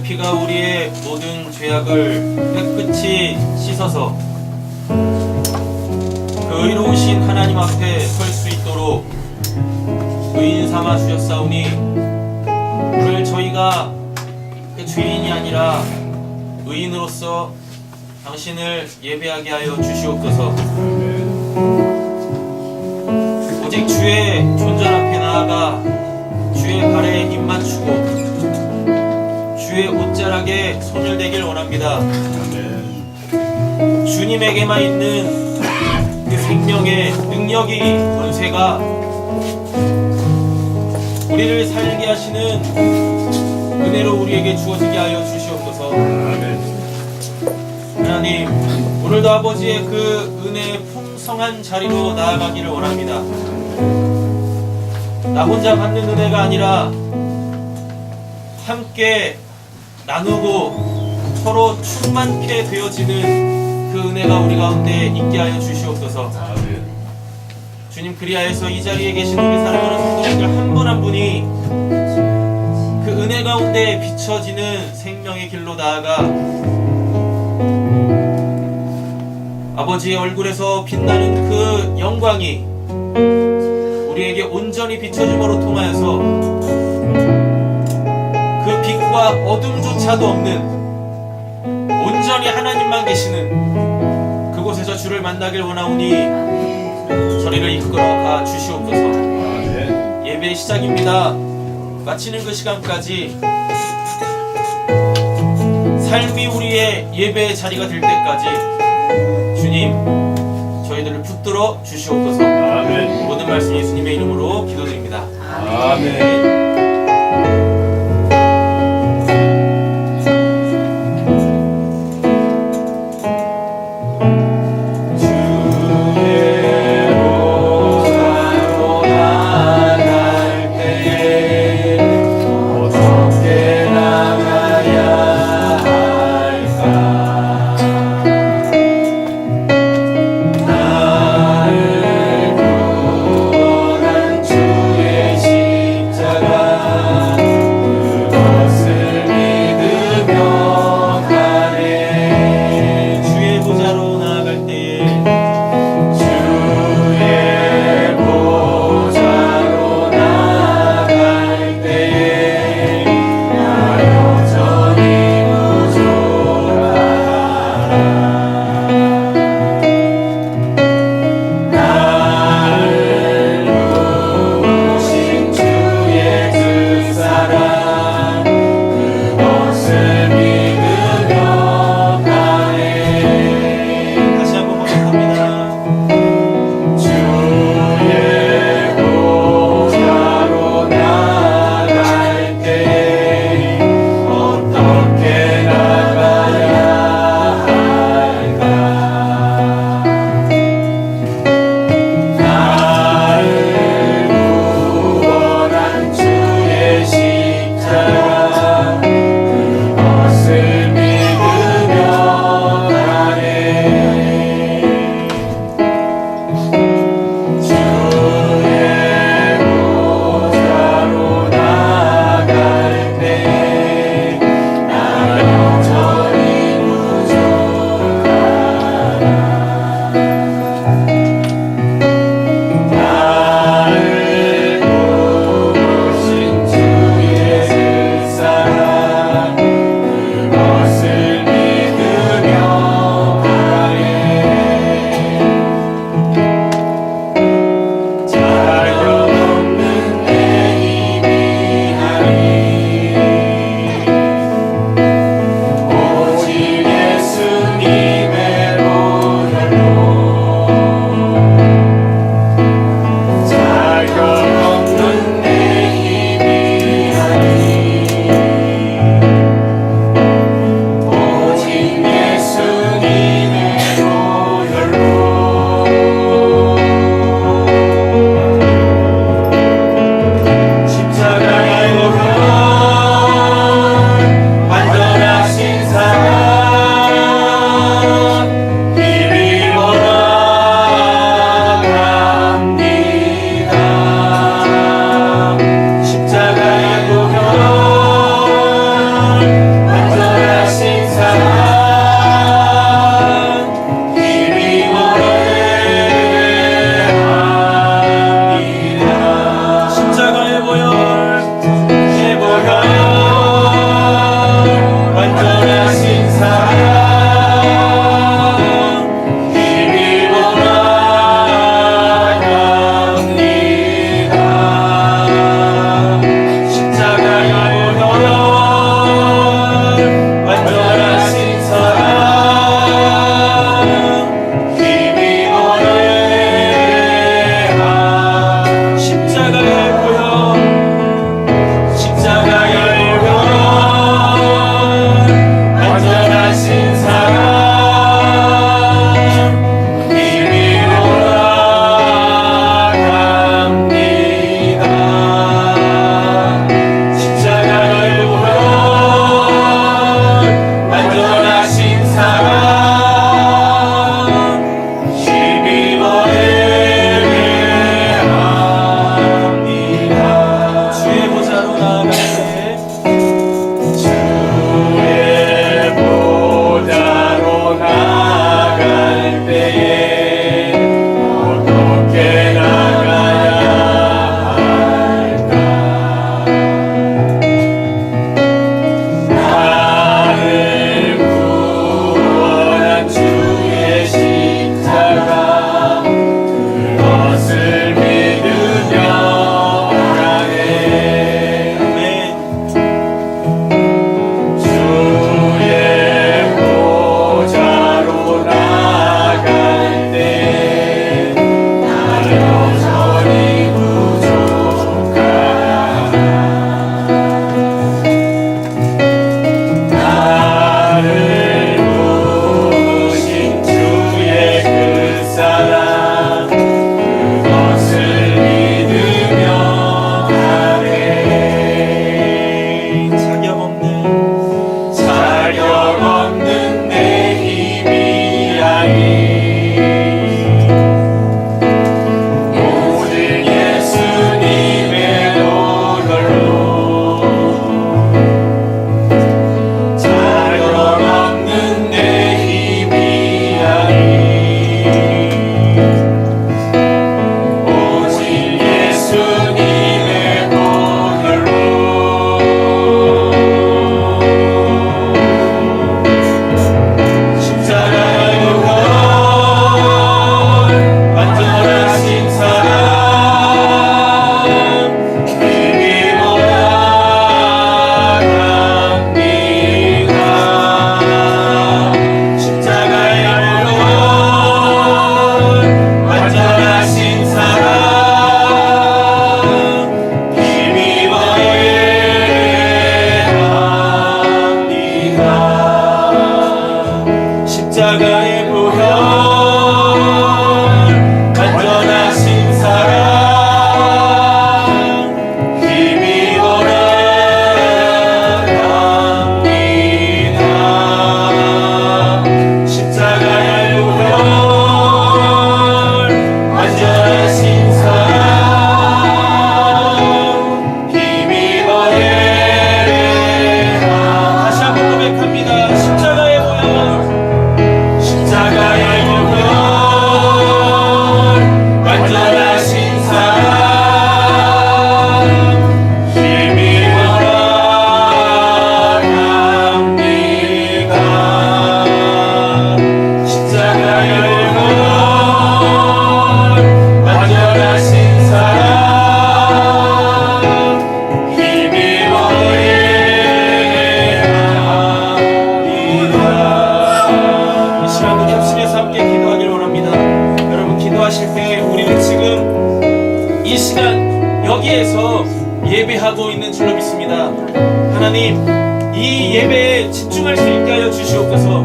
피가 우리의 모든 죄악을 깨끗이 씻어서 그 의로우신 하나님 앞에 설 수 있도록 의인 삼아 주셨사오니 오늘 저희가 죄인이 아니라 의인으로서 당신을 예배하게 하여 주시옵소서. 오직 주의 존전 앞에 나아가 주의 발에 입 맞추고 주의 옷자락에 손을 대길 원합니다. 주님에게만 있는 그 생명의 능력이 권세가 우리를 살게 하시는 은혜로 우리에게 주어지게 하여 주시옵소서. 하나님, 오늘도 아버지의 그 은혜의 풍성한 자리로 나아가기를 원합니다. 나 혼자 받는 은혜가 아니라 함께 나누고 서로 충만케 되어지는 그 은혜가 우리 가운데 있게 하여 주시옵소서. 주님, 그리하여서 이 자리에 계신 우리 사랑하는 성도님들 한 분 한 분이 그 은혜 가운데 비춰지는 생명의 길로 나아가 아버지의 얼굴에서 빛나는 그 영광이 우리에게 온전히 비춰짐으로 통하여서 그 빛과 어둠조차도 없는 온전히 하나님만 계시는 그곳에서 주를 만나길 원하오니 저리를 이끌어가 주시옵소서. 예배의 시작입니다. 마치는 그 시간까지 삶이 우리의 예배의 자리가 될 때까지 주님 저희들을 붙들어 주시옵소서. 아멘. 모든 말씀 예수님의 이름으로 기도드립니다. 아멘. 나를 구원한 주의 십자가 기도합니다. 하나님, 이 예배에 집중할 수 있게 하여 주시옵소서.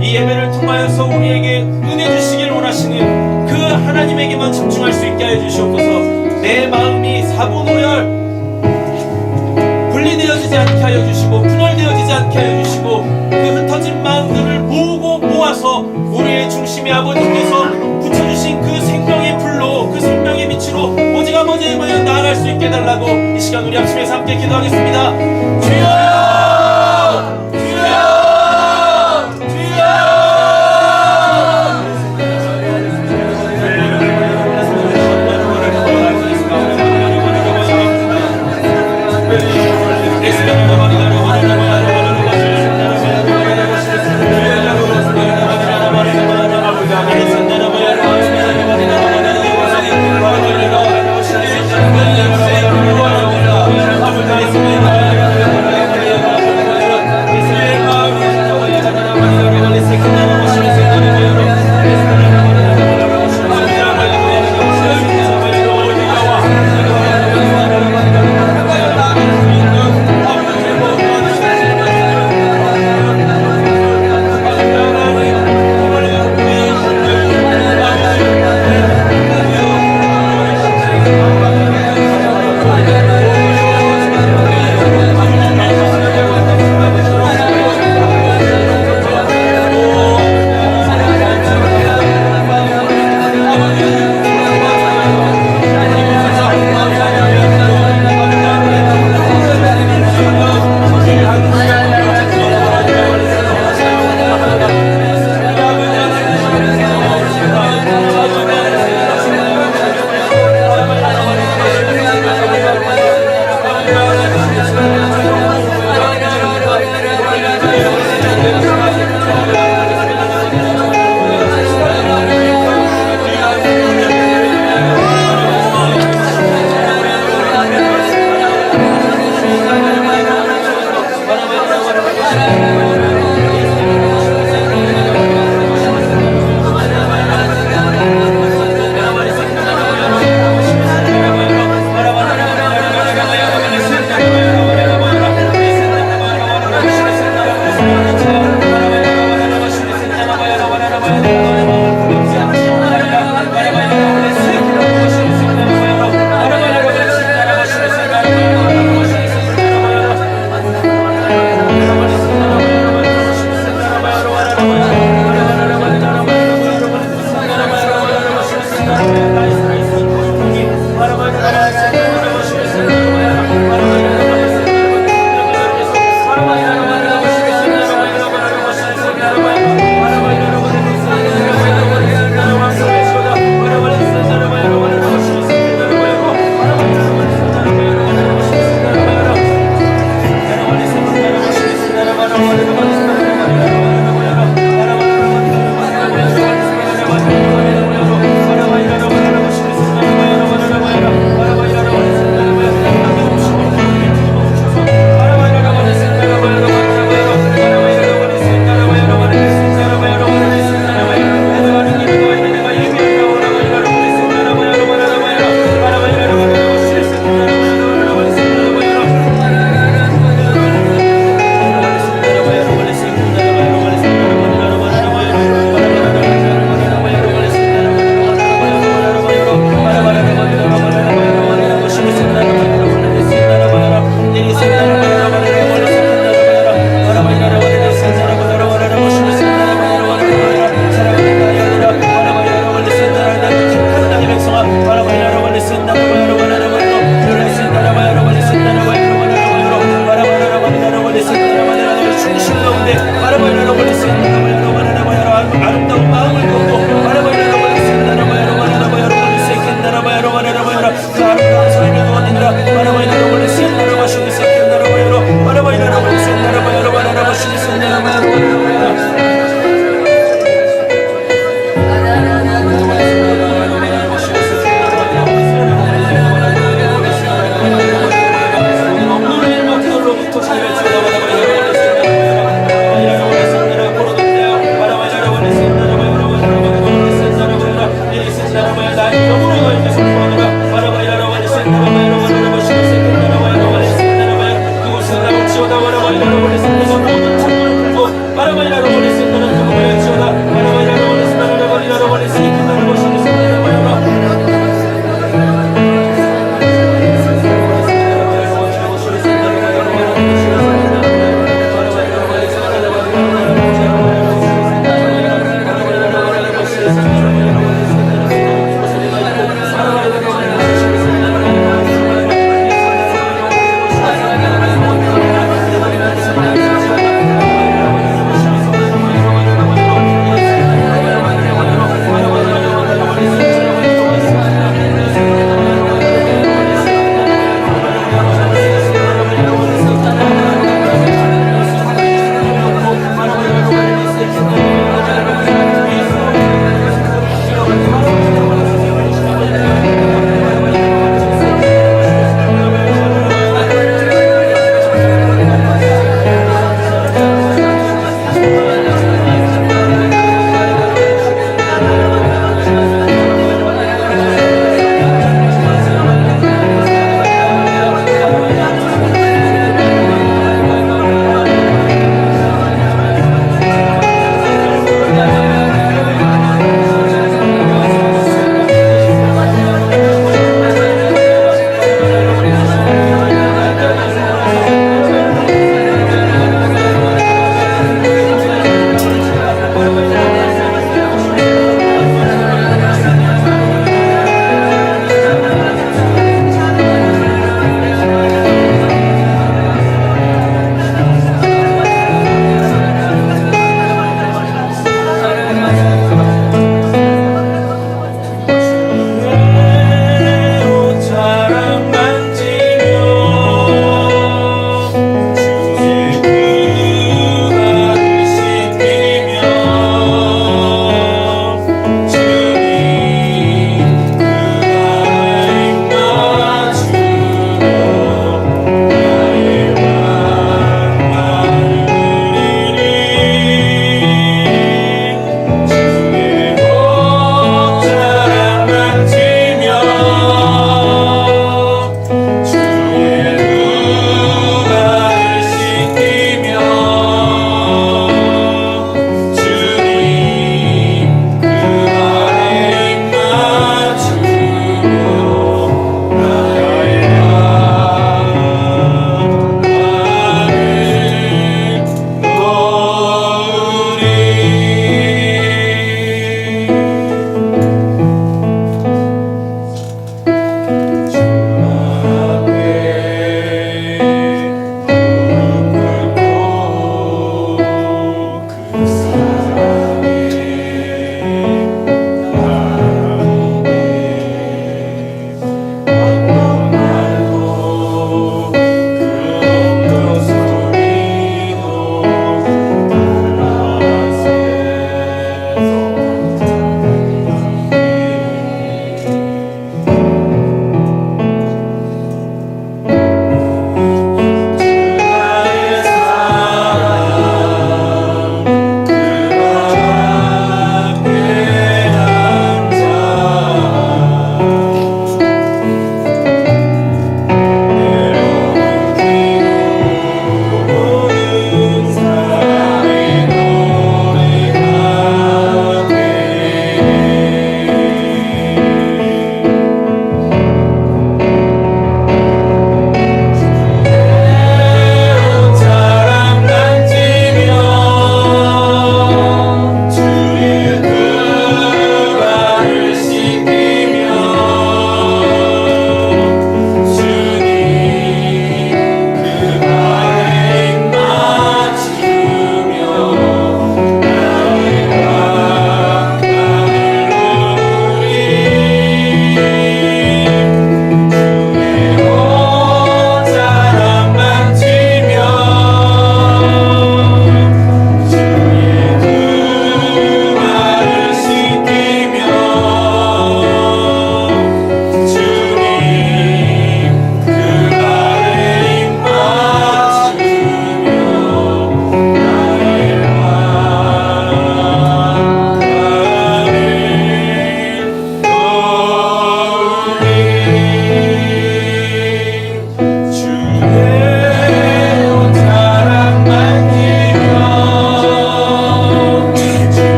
이 예배를 통하여서 우리에게 은혜 주시길 원하시는 그 하나님에게만 집중할 수 있게 하여 주시옵소서. 내 마음이 사분오열 분리되어지지 않게 하여 주시고 분열되어지지 않게 하여 주시고 그 흩어진 마음들을 모으고 모아서 우리의 중심에 아버지께서 붙여주신 그 생명의 불로, 그 생명의 빛으로 오직 아버지의 모여 나아갈 수 있게 해달라고 이 시간 우리 합심해서 함께 기도하겠습니다. 주여!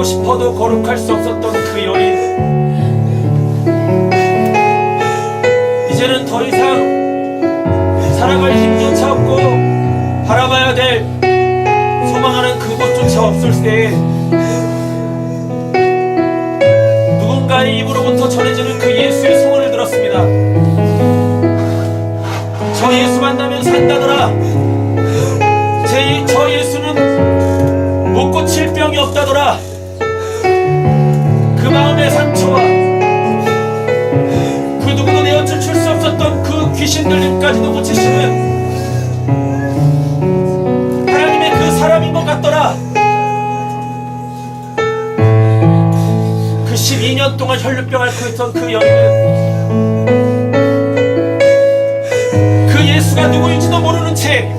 싶어도 거룩할 수 없었던 그 여인, 이제는 더 이상 살아갈 힘조차 없고 바라봐야 될 소망하는 그곳조차 없을 때에 누군가의 입으로부터 전해지는 그 예수의 소문을 들었습니다. 저 예수 만나면 산다더라. 저 예수는 못 고칠 병이 없다더라. 그 마음의 상처와 그 누구도 내어줄 수 없었던 그 귀신 들림까지도 고치시는 하나님의 그 사람인 것 같더라. 그 12년 동안 혈루병 앓고 있던 그 여인은 그 예수가 누구인지도 모르는 채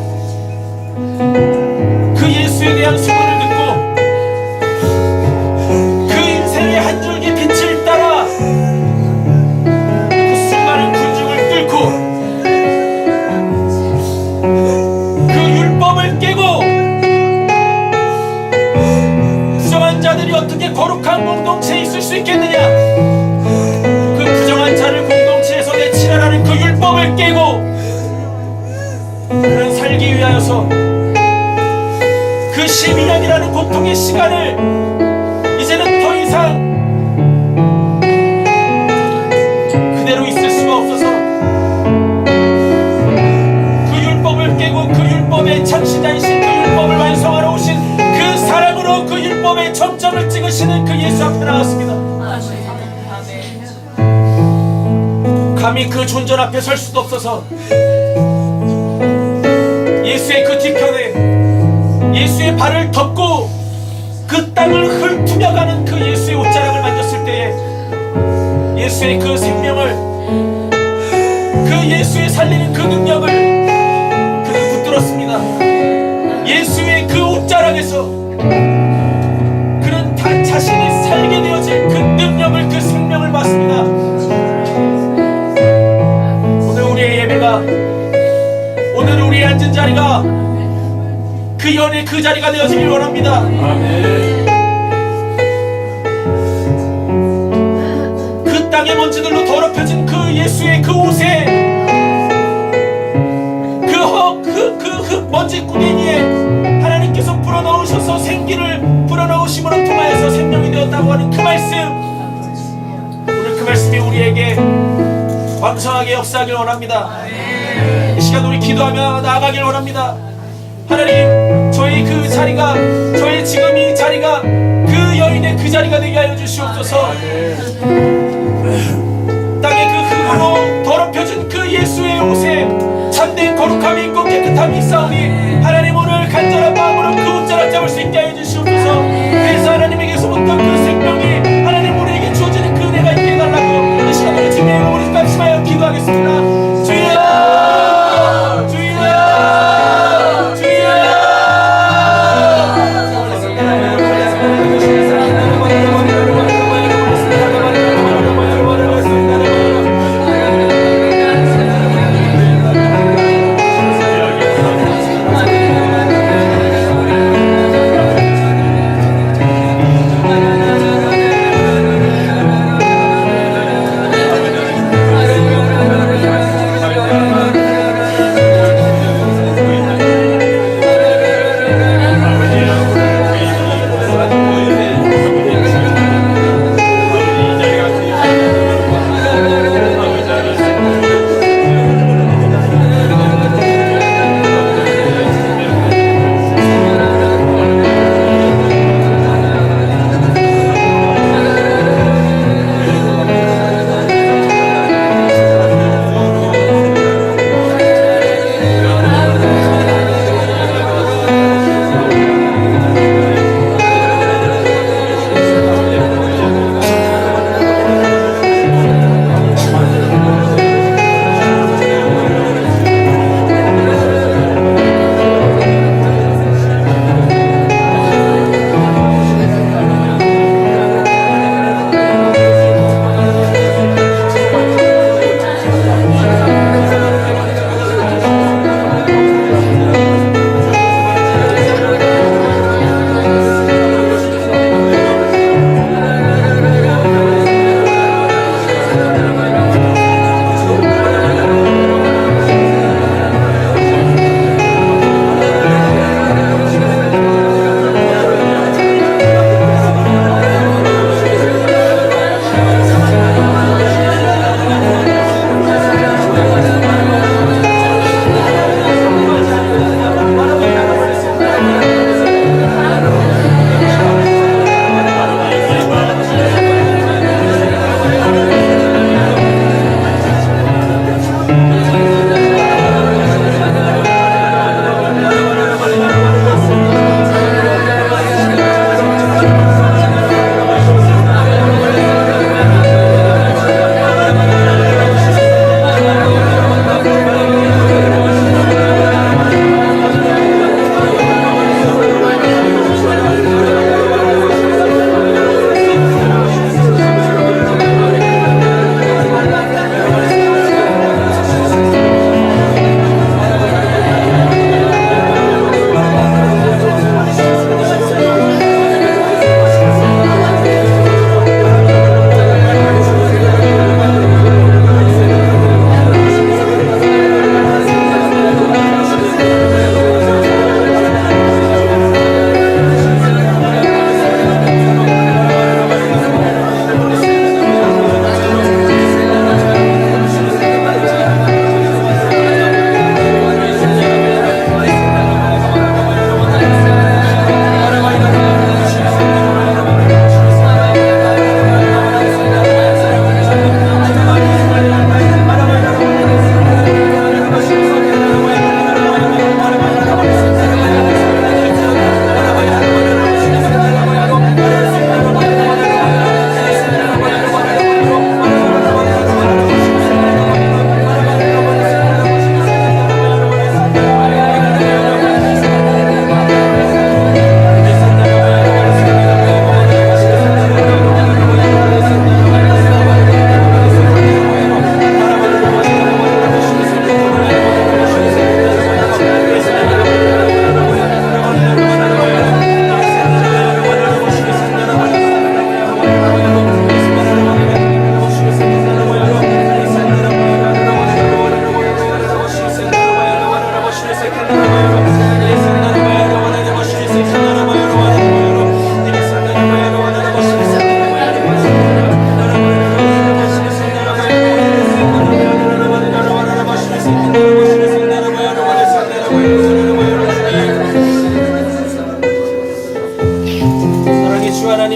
그 예수에 대한 소문을 듣고 그 인생의 한 줄기 빛을 따라 그 수많은 군중을 뚫고 그 율법을 깨고 부정한 자들이 어떻게 거룩한 공동체에 있을 수 있겠느냐, 그 부정한 자를 공동체에서 내치라라는 그 율법을 깨고 그는 살기 위하여서 그 12년이라는 고통의 시간을 이제는 더 이상 그대로 있을 수가 없어서 그 율법을 깨고 그 율법의 창시자이신 그 율법을 완성하러 오신 그 사랑으로 그 율법의 점점을 찍으시는 그 예수 앞에 나왔습니다. 감히 그 존전 앞에 설 수도 없어서 예수의 그 뒤편에 예수의 발을 덮고 그 땅을 훑으며 가는 그 예수의 옷자락을 만졌을 때에 예수의 그 생명을, 그 예수의 살리는 그 능력을 그는 붙들었습니다. 예수의 그 옷자락에서 그는 다 자신이 살게 되어질 그 능력을, 그 생명을 받습니다. 오늘 우리의 예배가, 오늘 우리의 앉은 자리가 그 연의 그 자리가 되어지길 원합니다. 아멘. 그 땅의 먼지들로 더럽혀진 그 예수의 그 옷에 그 먼지 꾸댕이에 하나님께서 불어넣으셔서 생기를 불어넣으심으로 통하여서 생명이 되었다고 하는 그 말씀, 오늘 그 말씀이 우리에게 왕성하게 역사하길 원합니다. 이 시간 우리 기도하며 나아가길 원합니다. 하나님, 저의 그 자리가, 저의 지금 이 자리가 그 여인의 그 자리가 되게 하여 주시옵소서. 땅의 그 흙으로 더럽혀진 그 예수의 옷에 참된 거룩함이 있고 깨끗함이 있사오니 하나님, 오늘 간절한 마음으로 그 옷자락 잡을 수 있게 하여 주시옵소서. 그래서 하나님에게서부터 그 생명이 하나님 우리에게 주어지는 그 은혜가 있게 해달라고 이 시간으로 주님의 이름으로 말씀하여 기도하겠습니다. 주여,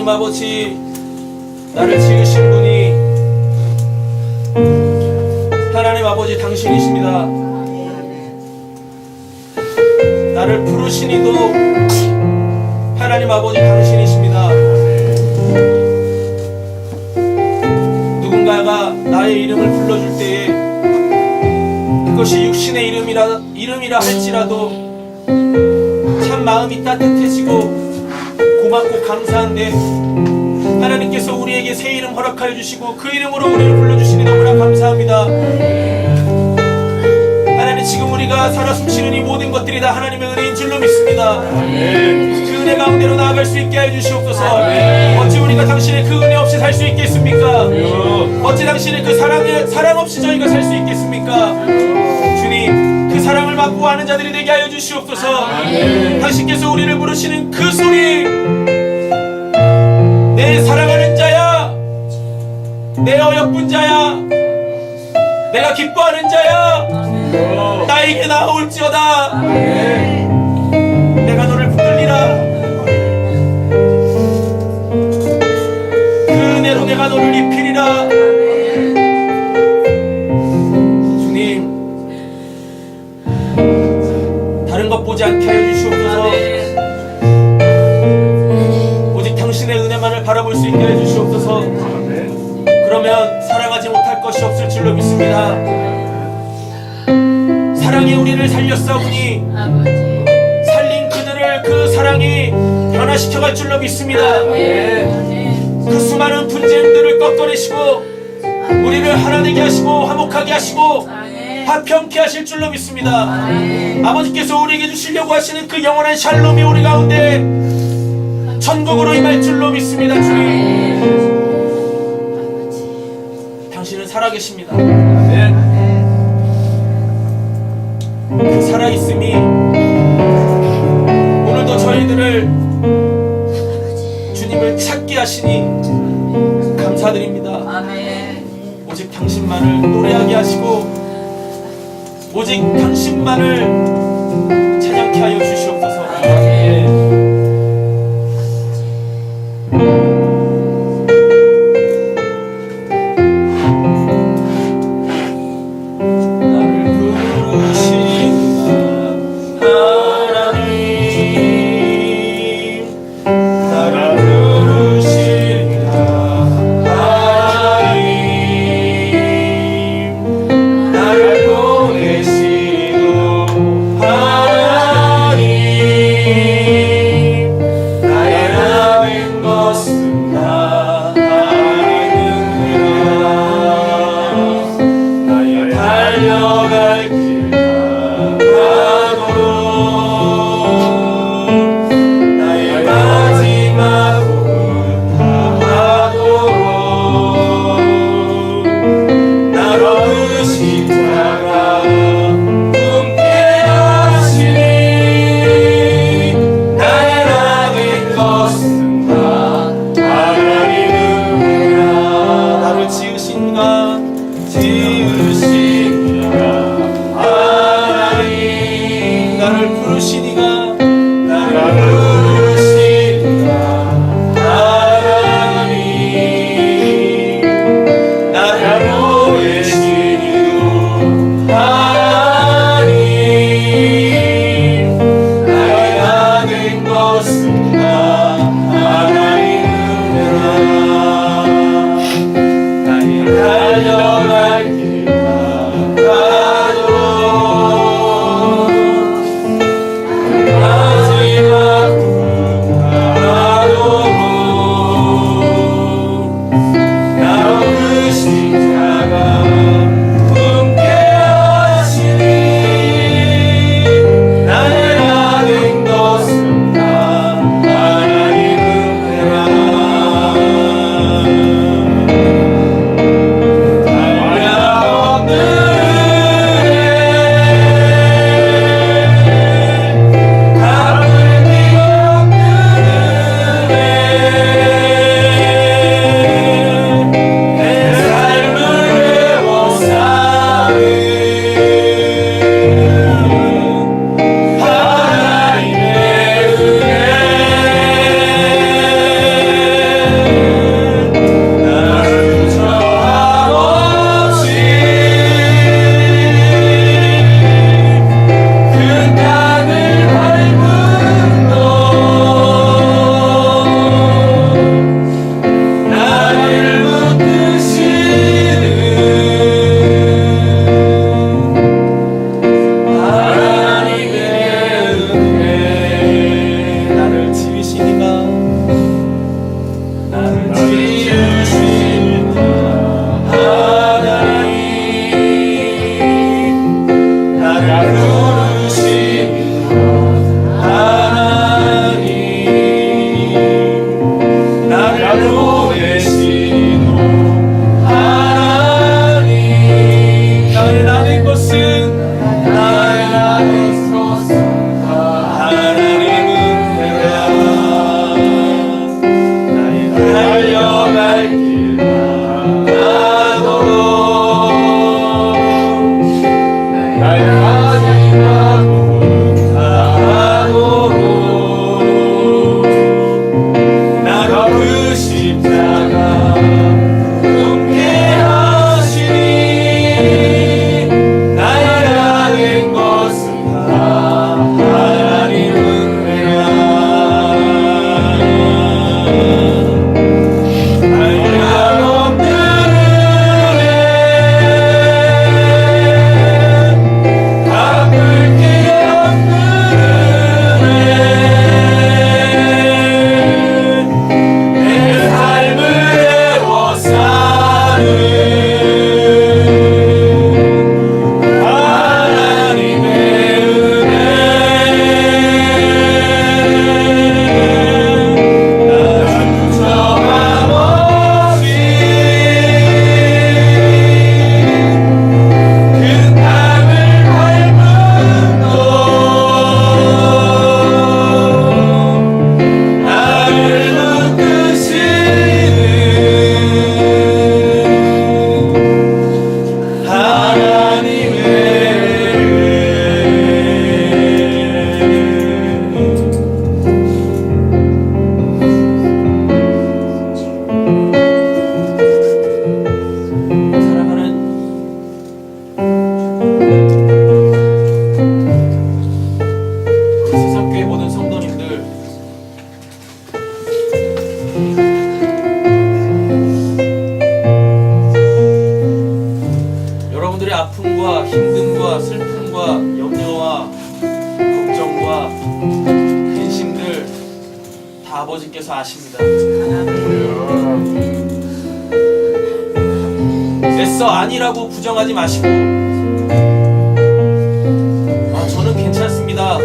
하나님 아버지, 나를 지으신 분이 하나님 아버지 당신이십니다. 나를 부르신 이도 하나님 아버지 당신이십니다. 누군가가 나의 이름을 불러줄 때에 그것이 육신의 이름이라 할지라도 참 마음이 따뜻해지고 고맙고 감사한데, 하나님께서 우리에게 새 이름 허락하여 주시고 그 이름으로 우리를 불러주시니 너무나 감사합니다. 하나님, 지금 우리가 살아 숨쉬는 이 모든 것들이 다 하나님의 은혜인 줄로 믿습니다. 그 은혜 가운데로 나아갈 수 있게 하여 주시옵소서. 어찌 우리가 당신의 그 은혜 없이 살 수 있겠습니까? 어찌 당신의 그 사랑 없이 저희가 살 수 있겠습니까? 주님, 그 사랑을 맛보아하는 자들이 되게 하여 주시옵소서. 당신께서 우리를 부르시는 그 소리, 내 사랑하는 자야, 내 어여쁜 자야, 내가 기뻐하는 자야, 나에게 나올지어다. 내가 너를 붙들리라. 그 은혜로 내가 너를 입히리라. 주님, 다른 것 보지 않게 하여 주시옵소서. 오직 당신의 은혜만을 바라볼 수 있게 해 주시옵소서. 그러면 사랑하지 못할 것이 없을 줄로 믿습니다. 사랑이 우리를 살렸사오니 살린 그들을 그 사랑이 변화시켜갈 줄로 믿습니다. 그 수많은 분쟁들을 꺾어내시고 우리를 하나 되게 하시고 화목하게 하시고 화평케 하실 줄로 믿습니다. 아버지께서 우리에게 주시려고 하시는 그 영원한 샬롬이 우리 가운데 천국으로 임할 줄로 믿습니다. 주님, 당신은 살아계십니다. 그 살아있음이 오늘도 저희들을 주님을 찾게 하시니 감사드립니다. 오직 당신만을 노래하게 하시고 오직 당신만을 찬양케 하여 주시옵소서. 다 아버지께서 아십니다. 애써 아니라고 부정하지 마시고, 저는 괜찮습니다,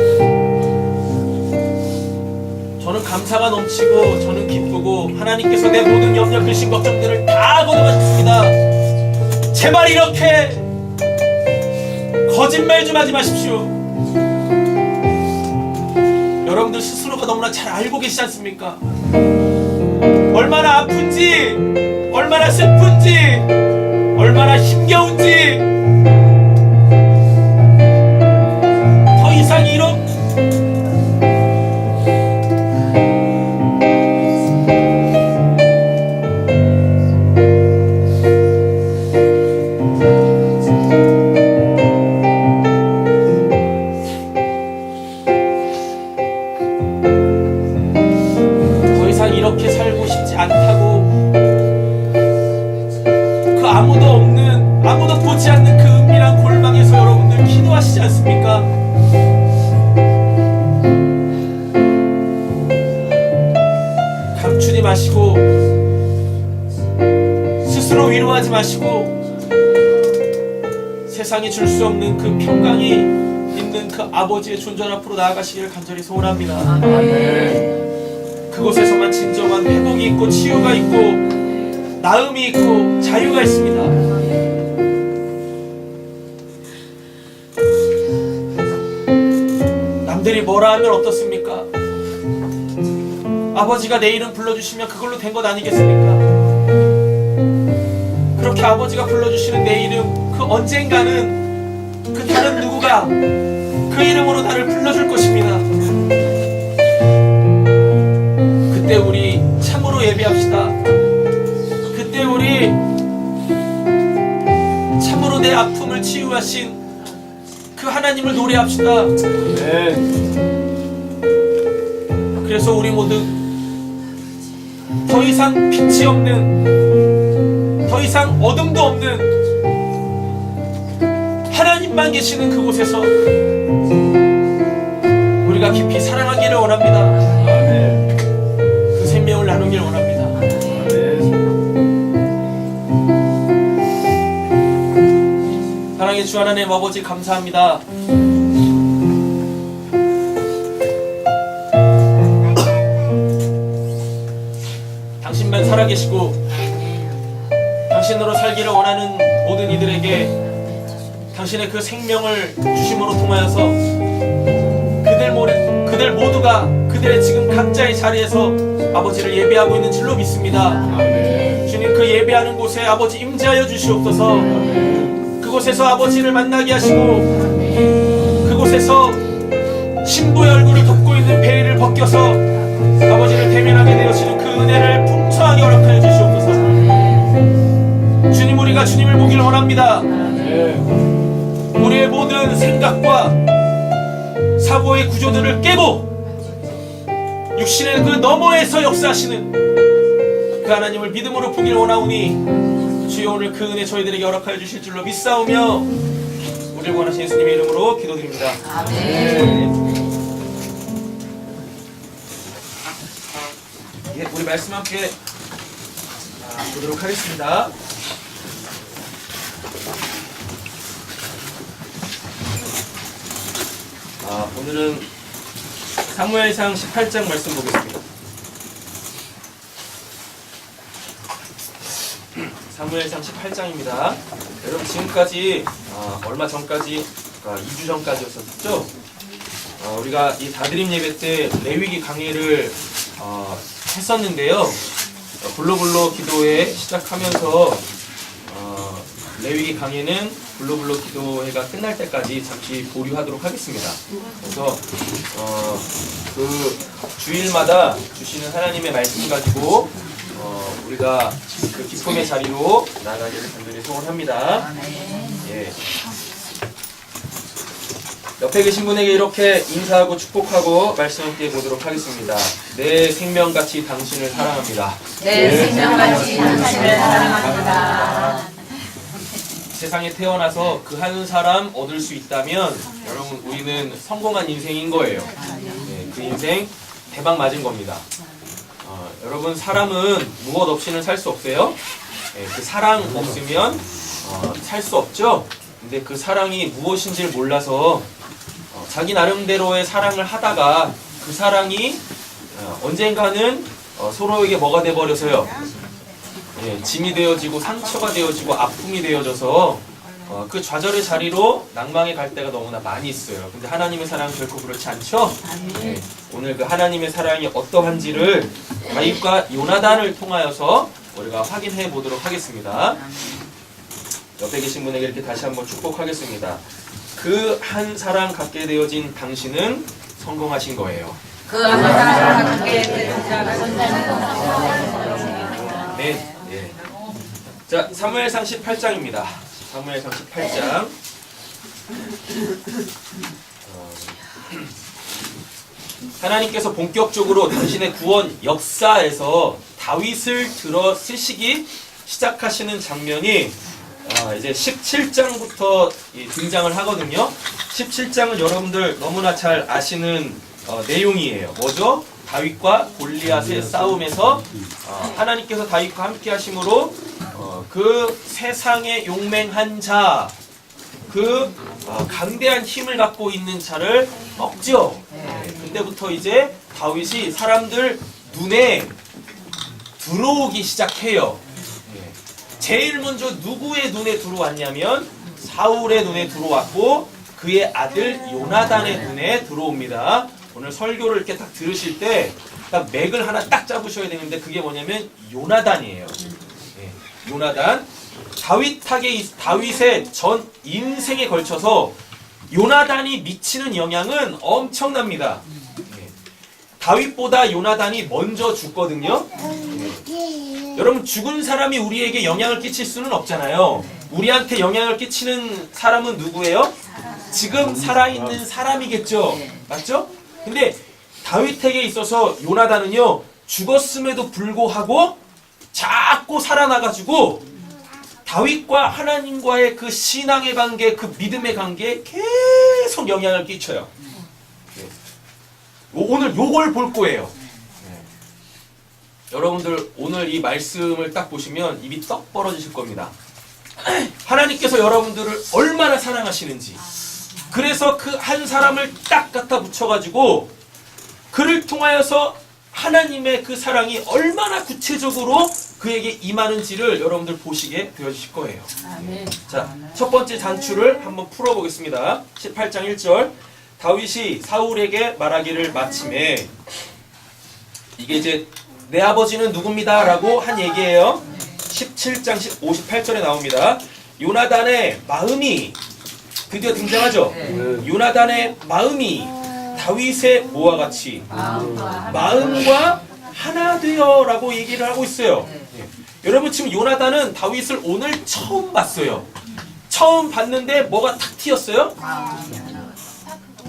저는 감사가 넘치고 저는 기쁘고 하나님께서 내 모든 염려, 근심, 걱정들을 다 걷어가셨습니다. 제발 이렇게 거짓말 좀 하지 마십시오. 여러분들 스스로가 너무나 잘 알고 계시지 않습니까? 얼마나 아픈지, 얼마나 슬픈지, 얼마나 힘겨운지. 더 이상 이런 이렇게 살고 싶지 않다고, 그 아무도 보지 않는 그 은밀한 골방에서 여러분들 기도하시지 않습니까? 감추지 마시고, 스스로 위로하지 마시고, 세상이 줄 수 없는 그 평강이 있는 그 아버지의 존전 앞으로 나아가시기를 간절히 소원합니다. 그곳에서만 진정한 회복이 있고 치유가 있고 나음이 있고 자유가 있습니다. 남들이 뭐라 하면 어떻습니까? 아버지가 내 이름 불러주시면 그걸로 된 것 아니겠습니까? 그렇게 아버지가 불러주시는 내 이름, 그 언젠가는 그 다른 누구가 그 이름으로 나를 불러줄 것입니다. 그때 우리 참으로 예배합시다. 그때 우리 참으로 내 아픔을 치유하신 그 하나님을 노래합시다. 그래서 우리 모두 더 이상 빛이 없는, 더 이상 어둠도 없는 하나님만 계시는 그곳에서 우리가 깊이 사랑하기를 원합니다. 생명을 나누길 원합니다. 사랑의 주 하나님 아버지 감사합니다. 당신만 살아계시고 당신으로 살기를 원하는 모든 이들에게 당신의 그 생명을 주심으로 통하여서 그들 모두가 그들의 지금 각자의 자리에서 아버지를 예배하고 있는 줄로 믿습니다. 주님, 그 예배하는 곳에 아버지 임재하여 주시옵소서. 그곳에서 아버지를 만나게 하시고 그곳에서 신부의 얼굴을 덮고 있는 베일을 벗겨서 아버지를 대면하게 되어지는 그 은혜를 풍성하게 허락하여 주시옵소서. 주님, 우리가 주님을 보기를 원합니다. 우리의 모든 생각과 사고의 구조들을 깨고 육신의 그 너머에서 역사하시는 그 하나님을 믿음으로 보기를 원하오니 주여, 오늘 그 은혜 저희들에게 허락하여 주실 줄로 믿사오며 우리를 원하신 예수님의 이름으로 기도드립니다. 아멘. 우리 말씀 함께 보도록 하겠습니다. 오늘은 사무엘상 18장 말씀 보겠습니다. 사무엘상 18장입니다. 여러분, 지금까지 얼마 전까지, 2주 전까지였었죠? 우리가 이 다드림 예배 때 레위기 강해를 했었는데요. 블로블로 기도회 시작하면서 레위기 강해는 블로블로 기도회가 끝날 때까지 잠시 보류하도록 하겠습니다. 그래서 그 주일마다 주시는 하나님의 말씀 가지고 우리가 그 기쁨의 자리로 나아가기를 간절히 소원합니다. 예. 옆에 계신 분에게 이렇게 인사하고 축복하고 말씀 함께 보도록 하겠습니다. 내 생명같이 당신을 사랑합니다. 내 생명같이 당신을 사랑합니다. 세상에 태어나서 그 한 사람 얻을 수 있다면 여러분, 우리는 성공한 인생인 거예요. 네, 그 인생 대박 맞은 겁니다. 여러분 사람은 무엇 없이는 살 수 없어요? 그 사랑 없으면 살 수 없죠? 근데 그 사랑이 무엇인지를 몰라서 자기 나름대로의 사랑을 하다가 그 사랑이 언젠가는 서로에게 뭐가 돼버려서요? 짐이 되어지고 상처가 되어지고 아픔이 되어져서 그 좌절의 자리로 낭망에 갈 때가 너무나 많이 있어요. 근데 하나님의 사랑은 결코 그렇지 않죠? 오늘 그 하나님의 사랑이 어떠한지를 다윗과 요나단을 통하여서 우리가 확인해 보도록 하겠습니다. 옆에 계신 분에게 이렇게 다시 한번 축복하겠습니다. 그 한 사람 갖게 되어진 당신은 성공하신 거예요. 그 하나님 갖게 되는 자가 네. 자, 사무엘상 18장입니다. 사무엘상 18장. 하나님께서 본격적으로 당신의 구원 역사에서 다윗을 들어 쓰시기 시작하시는 장면이 이제 17장부터 등장을 하거든요. 17장은 여러분들 너무나 잘 아시는 내용이에요. 뭐죠? 다윗과 골리앗의 싸움에서 하나님께서 다윗과 함께 하심으로 그 세상에 용맹한 자, 그 강대한 힘을 갖고 있는 자를 먹죠. 그때부터 이제 다윗이 사람들 눈에 들어오기 시작해요. 제일 먼저 누구의 눈에 들어왔냐면 사울의 눈에 들어왔고 그의 아들 요나단의 눈에 들어옵니다. 오늘 설교를 이렇게 딱 들으실 때 딱 맥을 하나 딱 잡으셔야 되는데 그게 뭐냐면 요나단이에요. 요나단. 다윗의 전 인생에 걸쳐서 요나단이 미치는 영향은 엄청납니다. 다윗보다 요나단이 먼저 죽거든요. 여러분 죽은 사람이 우리에게 영향을 끼칠 수는 없잖아요. 우리한테 영향을 끼치는 사람은 누구예요? 지금 살아있는 사람이겠죠. 맞죠? 근데 다윗에게 있어서 요나단은요 죽었음에도 불구하고 자꾸 살아나가지고 다윗과 하나님과의 그 신앙의 관계, 그 믿음의 관계에 계속 영향을 끼쳐요. 오늘 요걸 볼 거예요. 여러분들 오늘 이 말씀을 딱 보시면 입이 떡 벌어지실 겁니다. 하나님께서 여러분들을 얼마나 사랑하시는지, 그래서 그 한 사람을 딱 갖다 붙여가지고 그를 통하여서 하나님의 그 사랑이 얼마나 구체적으로 그에게 임하는지를 여러분들 보시게 되어주실 거예요. 자, 첫 번째 단추를 한번 풀어보겠습니다. 18장 1절. 다윗이 사울에게 말하기를 마침에, 이게 이제 내 아버지는 누굽니다 라고 한 얘기예요. 17장 58절에 나옵니다. 요나단의 마음이 드디어 등장하죠. 요나단의 마음이 다윗의 뭐와 같이 마음과 하나 되어 라고 얘기를 하고 있어요. 여러분 지금 요나단은 다윗을 오늘 처음 봤어요. 처음 봤는데 뭐가 탁 튀었어요?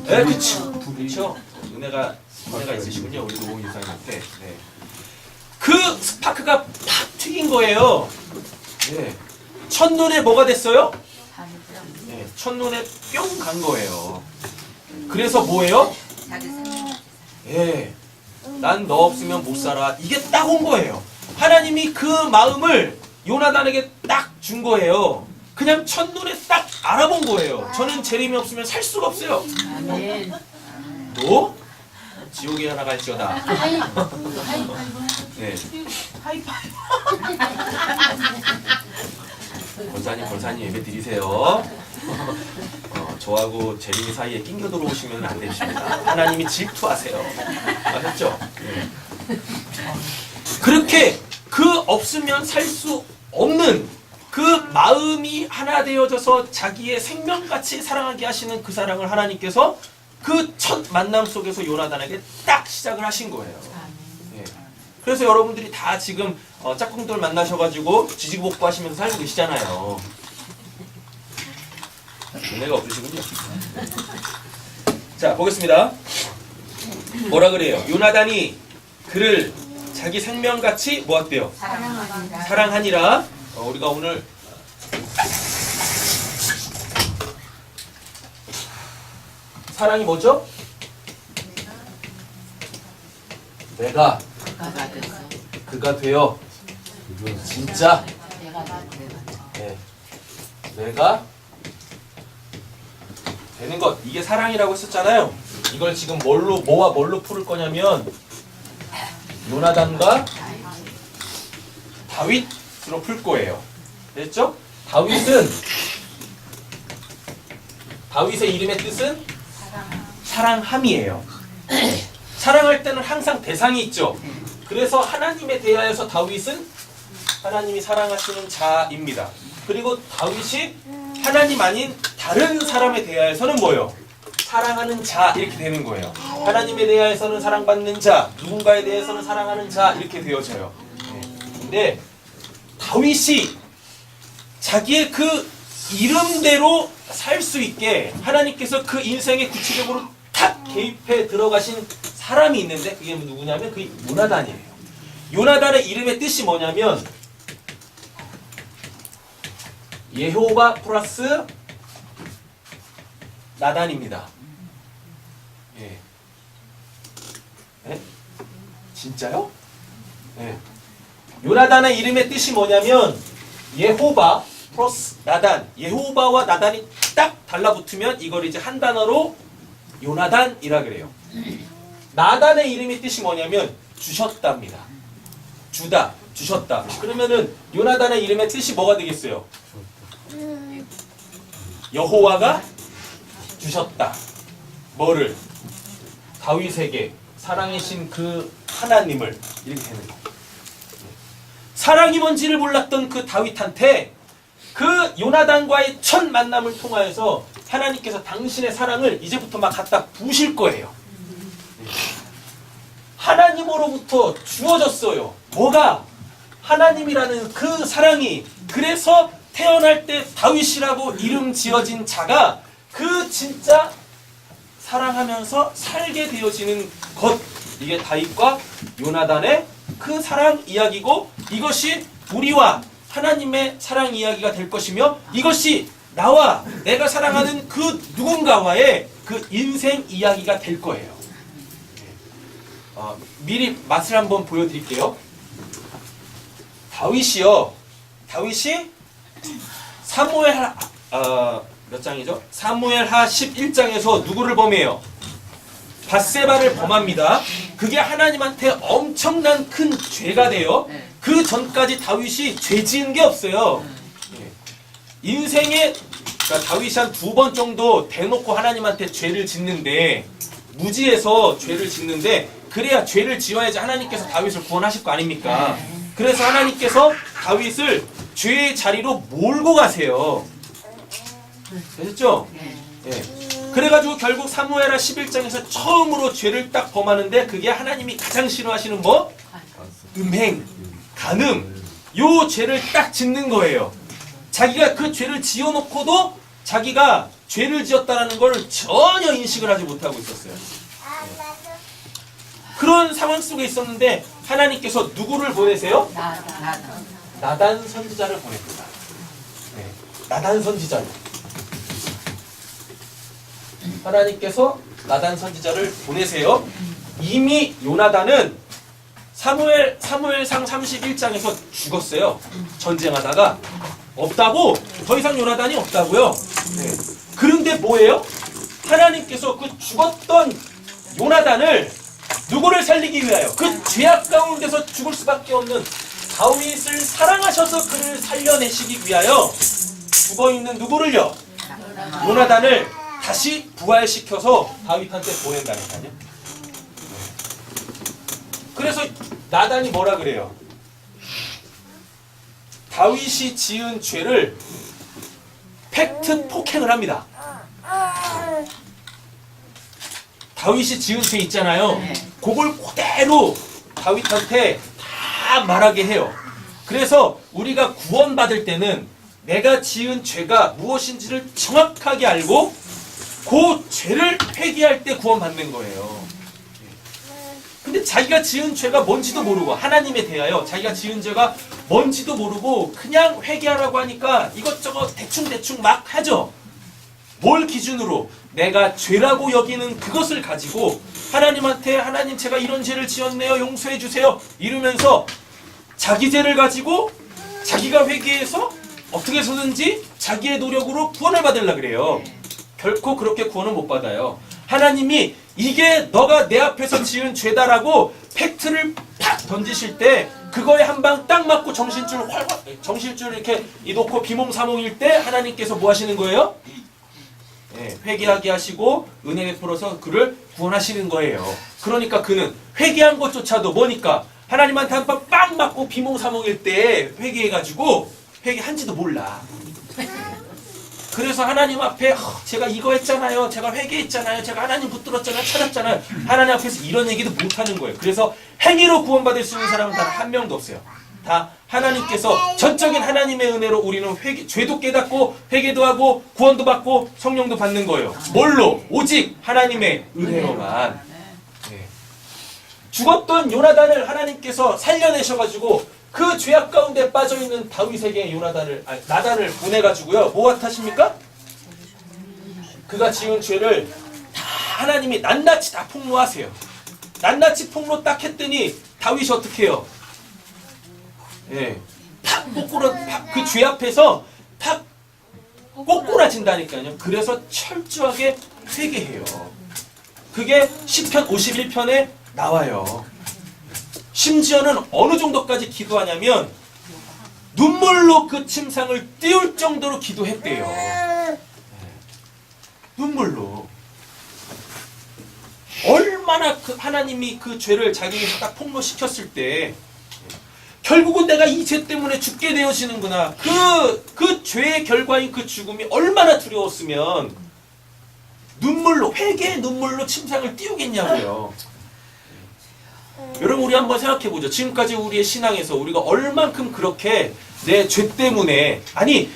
네, 그렇죠. 은혜가 있으시군요. 우리 노홍 유사님한테. 그 스파크가 팍 튀긴 거예요. 첫눈에 뭐가 됐어요? 첫눈에 뿅 간 거예요. 그래서 뭐예요? 난 너 없으면 못 살아. 이게 딱 온 거예요. 하나님이 그 마음을 요나단에게 딱 준 거예요. 그냥 첫눈에 딱 알아본 거예요. 저는 재림이 없으면 살 수가 없어요. 너? 지옥에 하나 갈지어다. 권사님 예배 드리세요. 저하고 재림이 사이에 낑겨 들어오시면 안 되십니다. 하나님이 질투하세요. 아셨죠? 그렇게 그 없으면 살 수 없는 그 마음이 하나 되어져서 자기의 생명같이 사랑하게 하시는 그 사랑을 하나님께서 그 첫 만남 속에서 요나단에게 딱 시작을 하신 거예요. 그래서 여러분들이 다 지금 짝꿍들 만나셔가지고 지지복구 하시면서 살고 계시잖아요. 은혜가 없으시군요. 자, 보겠습니다. 뭐라 그래요? 요나단이 그를 자기 생명같이 뭐었대요? 사랑하니라. 우리가 오늘 사랑이 뭐죠? 내가 그가 됐어. 그가 되어 진짜 내가 네. 내가 되는 것, 이게 사랑이라고 했었잖아요. 이걸 지금 뭐와 뭘로 풀을 거냐면 요나단과 다윗으로 풀 거예요. 됐죠? 다윗의 이름의 뜻은 사랑함이에요. 사랑할 때는 항상 대상이 있죠. 그래서 하나님에 대하여서 다윗은 하나님이 사랑하시는 자입니다. 그리고 다윗이 하나님 아닌 다른 사람에 대하여서는 뭐예요? 사랑하는 자, 이렇게 되는 거예요. 하나님에 대하여서는 사랑받는 자, 누군가에 대해서는 사랑하는 자, 이렇게 되어져요. 근데 다윗이 자기의 그 이름대로 살 수 있게 하나님께서 그 인생에 구체적으로 탁 개입해 들어가신 사람이 있는데, 그게 누구냐면 그게 요나단이에요. 요나단의 이름의 뜻이 뭐냐면 여호와 플러스 나단입니다. 예. 네? 진짜요? 네. 요나단의 이름의 뜻이 뭐냐면 여호와 플러스 나단, 여호와와 나단이 딱 달라붙으면 이걸 이제 한 단어로 요나단이라 그래요. 나단의 이름의 뜻이 뭐냐면 주셨답니다. 주다, 주셨다. 그러면은 요나단의 이름의 뜻이 뭐가 되겠어요? 여호와가 주셨다. 뭐를? 다윗에게 사랑이신 그 하나님을, 이렇게 되는 거예요. 사랑이 뭔지를 몰랐던 그 다윗한테 그 요나단과의 첫 만남을 통하여서 하나님께서 당신의 사랑을 이제부터 막 갖다 부으실 거예요. 하나님으로부터 주어졌어요. 뭐가? 하나님이라는 그 사랑이. 그래서 태어날 때 다윗이라고 이름 지어진 자가 그 진짜 사랑하면서 살게 되어지는 것. 이게 다윗과 요나단의 그 사랑 이야기고, 이것이 우리와 하나님의 사랑 이야기가 될 것이며, 이것이 나와 내가 사랑하는 그 누군가와의 그 인생 이야기가 될 거예요. 미리 맛을 한번 보여드릴게요. 다윗이 사무엘 몇 장이죠? 사무엘하 11장에서 누구를 범해요? 밧세바를 범합니다. 그게 하나님한테 엄청난 큰 죄가 돼요. 그 전까지 다윗이 죄 지은 게 없어요. 인생에 그러니까 다윗이 한 2번 정도 대놓고 하나님한테 죄를 짓는데, 무지해서 죄를 짓는데, 그래야 죄를 지어야지 하나님께서 다윗을 구원하실 거 아닙니까? 그래서 하나님께서 다윗을 죄의 자리로 몰고 가세요. 되셨죠? 예. 그래가지고 결국 사무엘하 11장에서 처음으로 죄를 딱 범하는데, 그게 하나님이 가장 싫어하시는 뭐? 음행, 간음. 요 죄를 딱 짓는 거예요. 자기가 그 죄를 지어놓고도 자기가 죄를 지었다는 걸 전혀 인식을 하지 못하고 있었어요. 그런 상황 속에 있었는데 하나님께서 누구를 보내세요? 나단 선지자를 보냅니다. 네, 나단 선지자를. 하나님께서 나단 선지자를 보내세요. 이미 요나단은 사무엘상 31장에서 죽었어요. 전쟁하다가 없다고, 더 이상 요나단이 없다고요. 네. 그런데 뭐예요? 하나님께서 그 죽었던 요나단을 누구를 살리기 위하여, 그 죄악 가운데서 죽을 수밖에 없는 다윗을 사랑하셔서 그를 살려내시기 위하여 죽어있는 누구를요? 요나단을 다시 부활시켜서 다윗한테 보낸다니까요. 그래서 나단이 뭐라 그래요? 다윗이 지은 죄를 팩트 폭행을 합니다. 다윗이 지은 죄 있잖아요. 그걸 그대로 다윗한테 다 말하게 해요. 그래서 우리가 구원받을 때는 내가 지은 죄가 무엇인지를 정확하게 알고 그 죄를 회개할 때 구원받는 거예요. 근데 자기가 지은 죄가 뭔지도 모르고, 하나님에 대하여 자기가 지은 죄가 뭔지도 모르고 그냥 회개하라고 하니까 이것저것 대충대충 막 하죠. 뭘 기준으로? 내가 죄라고 여기는 그것을 가지고 하나님한테 하나님 제가 이런 죄를 지었네요. 용서해 주세요. 이러면서 자기 죄를 가지고 자기가 회개해서 어떻게 해서든지 자기의 노력으로 구원을 받으려 그래요. 결코 그렇게 구원은 못 받아요. 하나님이 이게 너가 내 앞에서 지은 죄다라고 팩트를 팍 던지실 때 그거에 한 방 딱 맞고 정신줄 이렇게 놓고 비몽사몽일 때 하나님께서 뭐 하시는 거예요? 회개하게 하시고 은혜 베풀어서 그를 구원하시는 거예요. 그러니까 그는 회개한 것조차도 뭐니까 하나님한테 한 방 빵 맞고 비몽사몽일 때 회개해가지고 회개한지도 몰라. 그래서 하나님 앞에 제가 이거 했잖아요. 제가 회개했잖아요. 제가 하나님 붙들었잖아요. 찾았잖아요. 하나님 앞에서 이런 얘기도 못하는 거예요. 그래서 행위로 구원받을 수 있는 사람은 단 한 명도 없어요. 다 하나님께서 전적인 하나님의 은혜로 우리는 죄도 깨닫고 회개도 하고 구원도 받고 성령도 받는 거예요. 뭘로? 오직 하나님의 은혜로만. 죽었던 요나단을 하나님께서 살려내셔가지고 그 죄악 가운데 빠져있는 다윗에게 나단을 보내가지고요. 뭐 탓입니까? 그가 지은 죄를 다 하나님이 낱낱이 다 폭로하세요. 낱낱이 폭로 딱 했더니 다윗이 어떻게 해요? 팍 그 죄 앞에서 팍 꼬꾸라진다니까요. 그래서 철저하게 회개해요. 그게 시편 51편에 나와요. 심지어는 어느 정도까지 기도하냐면 눈물로 그 침상을 띄울 정도로 기도했대요. 눈물로. 얼마나 하나님이 그 죄를 자기에게 딱 폭로시켰을 때 결국은 내가 이 죄 때문에 죽게 되어지는구나. 그 죄의 결과인 그 죽음이 얼마나 두려웠으면 눈물로, 회개의 눈물로 침상을 띄우겠냐고요. 여러분 우리 한번 생각해보죠. 지금까지 우리의 신앙에서 우리가 얼만큼 그렇게 내 죄 때문에 아니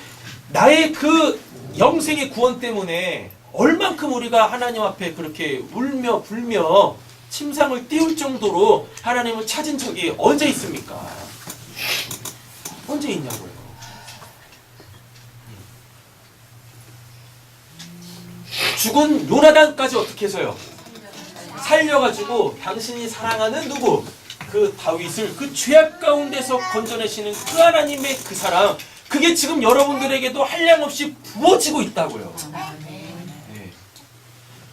나의 그 영생의 구원 때문에 얼만큼 우리가 하나님 앞에 그렇게 울며 불며 침상을 띄울 정도로 하나님을 찾은 적이 언제 있습니까? 언제 있냐고요. 죽은 요나단까지 어떻게 해서요? 살려가지고 당신이 사랑하는 누구? 그 다윗을 그 죄악 가운데서 건져내시는 그 하나님의 그 사랑, 그게 지금 여러분들에게도 한량없이 부어지고 있다고요.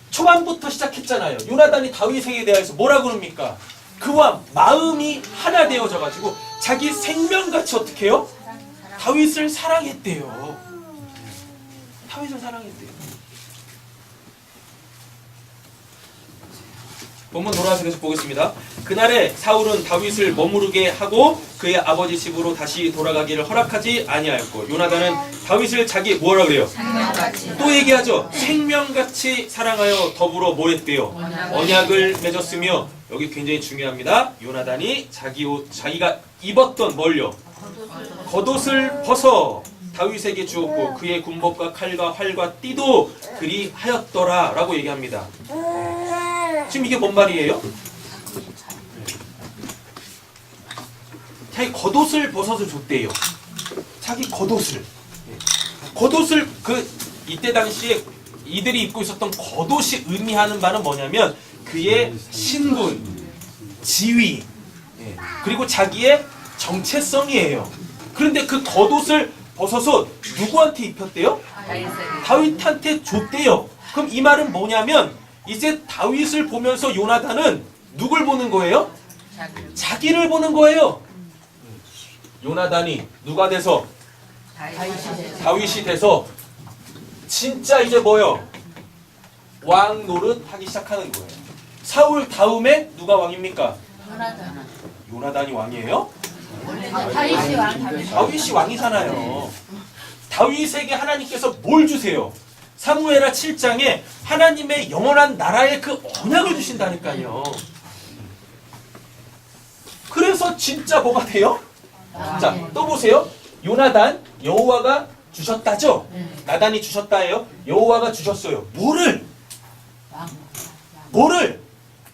초반부터 시작했잖아요. 요나단이 다윗에게 대해서 뭐라 그럽니까? 그와 마음이 하나 되어져가지고 자기 생명같이 어떻게 해요? 다윗을 사랑했대요. 다윗을 사랑했대요. 본문 돌아와서 계속 보겠습니다. 그날에 사울은 다윗을 머무르게 하고 그의 아버지 집으로 다시 돌아가기를 허락하지 아니하였고 요나단은 다윗을 자기 뭐라 그래요? 또 얘기하죠. 생명같이 사랑하여 더불어 뭐 했대요? 언약을 맺었으며 여기 굉장히 중요합니다. 요나단이 자기가 입었던 뭘요? 겉옷을 벗어 다윗에게 주었고 그의 군복과 칼과 활과 띠도 그리 하였더라 라고 얘기합니다. 지금 이게 뭔 말이에요? 자기 겉옷을 벗어서 줬대요. 자기 겉옷을. 겉옷을 이때 당시에 이들이 입고 있었던 겉옷이 의미하는 바는 뭐냐면 그의 신분, 지위, 그리고 자기의 정체성이에요. 그런데 그 겉옷을 벗어서 누구한테 입혔대요? 다윗한테 줬대요. 그럼 이 말은 뭐냐면 이제 다윗을 보면서 요나단은 누굴 보는 거예요? 자기를 보는 거예요. 요나단이 누가 돼서? 다윗이 돼서 진짜 이제 뭐요? 왕 노릇 하기 시작하는 거예요. 사울 다음에 누가 왕입니까? 요나단이 왕이에요? 다윗이 왕이잖아요. 다윗에게 하나님께서 뭘 주세요? 사무엘하 7장에 하나님의 영원한 나라의 그 언약을 주신다니까요. 그래서 진짜 뭐가 돼요? 자, 또 보세요. 요나단, 여호와가 주셨다죠? 나단이 주셨다예요? 여호와가 주셨어요. 뭐를?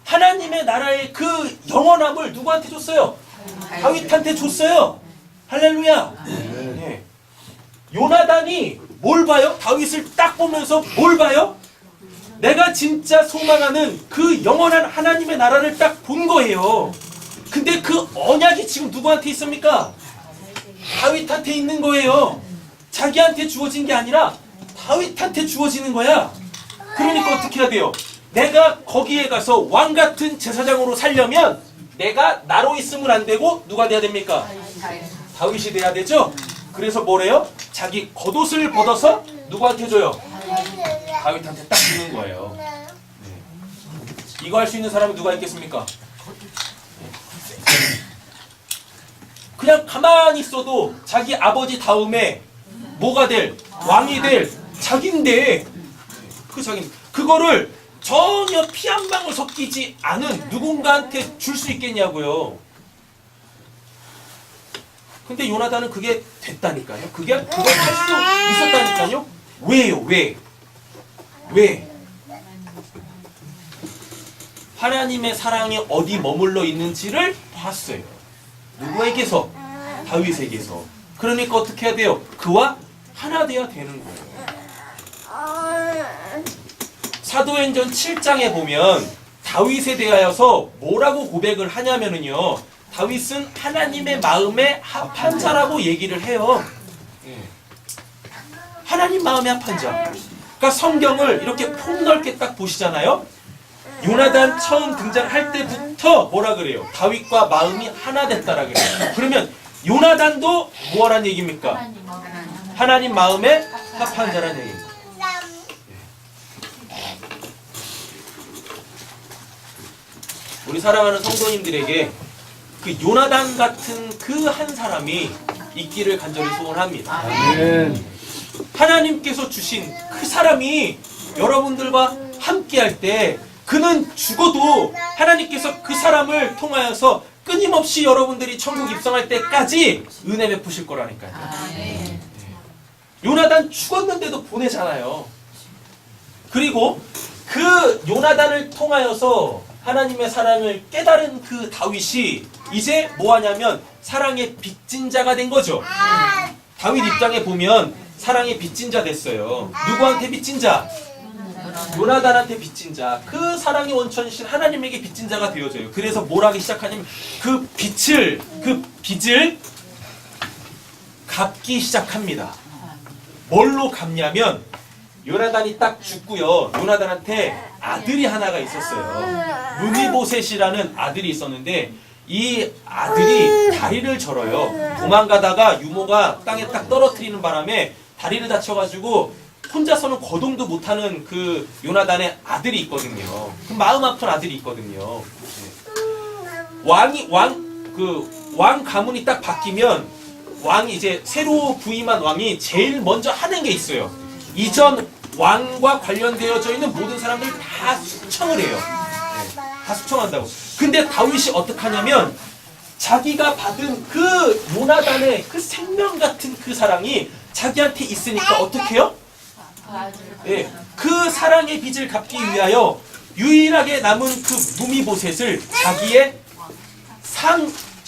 하나님의 나라의 그 영원함을 누구한테 줬어요? 다윗한테 줬어요. 할렐루야. 네. 요나단이 뭘 봐요? 다윗을 딱 보면서 뭘 봐요? 내가 진짜 소망하는 그 영원한 하나님의 나라를 딱 본 거예요. 근데 그 언약이 지금 누구한테 있습니까? 다윗한테 있는 거예요. 자기한테 주어진 게 아니라 다윗한테 주어지는 거야. 그러니까 어떻게 해야 돼요? 내가 거기에 가서 왕 같은 제사장으로 살려면 내가 나로 있으면 안 되고 누가 돼야 됩니까? 다윗이 돼야 되죠? 그래서 뭐래요? 자기 겉옷을 벗어서 누구한테 줘요? 다윗한테 딱 주는 거예요. 네. 이거 할 수 있는 사람은 누가 있겠습니까? 그냥 가만히 있어도 자기 아버지 다음에 뭐가 될? 왕이 될 자기인데 그 자기 그거를 전혀 피 한 방울 섞이지 않은 누군가한테 줄 수 있겠냐고요. 근데 요나단은 그게 됐다니까요. 그걸 할 수 있었다니까요. 왜요? 왜? 하나님의 사랑이 어디 머물러 있는지를 봤어요. 누구에게서? 다윗에게서. 그러니까 어떻게 해야 돼요? 그와 하나 되어야 되는 거예요. 사도행전 7장에 보면 다윗에 대하여서 뭐라고 고백을 하냐면은요. 다윗은 하나님의 마음에 합한 자라고 얘기를 해요. 하나님 마음에 합한 자. 그러니까 성경을 이렇게 폭넓게 딱 보시잖아요. 요나단 처음 등장할 때부터 뭐라 그래요? 다윗과 마음이 하나 됐다라 그래요. 그러면 요나단도 뭐라는 얘기입니까? 하나님 마음에 합한 자라는 얘기입니다. 우리 사랑하는 성도님들에게 그 요나단 같은 그 한 사람이 있기를 간절히 소원합니다. 하나님께서 주신 그 사람이 여러분들과 함께할 때 그는 죽어도 하나님께서 그 사람을 통하여서 끊임없이 여러분들이 천국 입성할 때까지 은혜 베푸실 거라니까요. 요나단 죽었는데도 보내잖아요. 그리고 그 요나단을 통하여서 하나님의 사랑을 깨달은 그 다윗이 이제 뭐하냐면 사랑의 빚진 자가 된 거죠. 다윗 입장에 보면 사랑의 빚진 자 됐어요. 누구한테 빚진 자? 요나단한테 빚진 자. 그 사랑의 원천이신 하나님에게 빚진 자가 되어져요. 그래서 뭘 하기 시작하냐면 그 빚을 갚기 시작합니다. 뭘로 갚냐면 요나단이 딱 죽고요. 요나단한테 아들이 하나가 있었어요. 무미보셋이라는 아들이 있었는데 이 아들이 다리를 절어요. 도망가다가 유모가 땅에 딱 떨어뜨리는 바람에 다리를 다쳐가지고 혼자서는 거동도 못하는 그 요나단의 아들이 있거든요. 그 마음 아픈 아들이 있거든요. 왕 가문이 딱 바뀌면 왕이 이제 새로 부임한 왕이 제일 먼저 하는 게 있어요. 이전 왕과 관련되어져 있는 모든 사람들이 다 숙청을 해요. 다 숙청한다고. 근데 다윗이 어떻게 하냐면 자기가 받은 그 요나단의 그 생명 같은 그 사랑이 자기한테 있으니까 어떻게 해요? 네, 그 사랑의 빚을 갚기 위하여 유일하게 남은 그 무미보셋을 자기의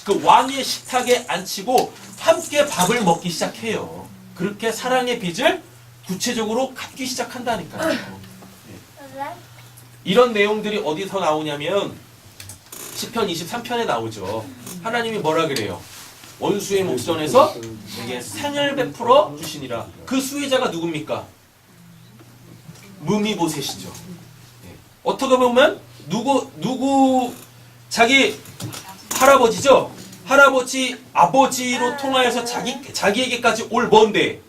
그 왕의 식탁에 앉히고 함께 밥을 먹기 시작해요. 그렇게 사랑의 빚을 구체적으로 갚기 시작한다니까요. 네. 이런 내용들이 어디서 나오냐면 시편 23편에 나오죠. 하나님이 뭐라 그래요? 원수의 목전에서 내게 상을 베풀어 주시니라. 그 수혜자가 누굽니까? 무미보셋이죠. 네. 어떻게 보면 누구 자기 할아버지죠. 할아버지 아버지로 통하여서 자기에게까지 올 뭔데?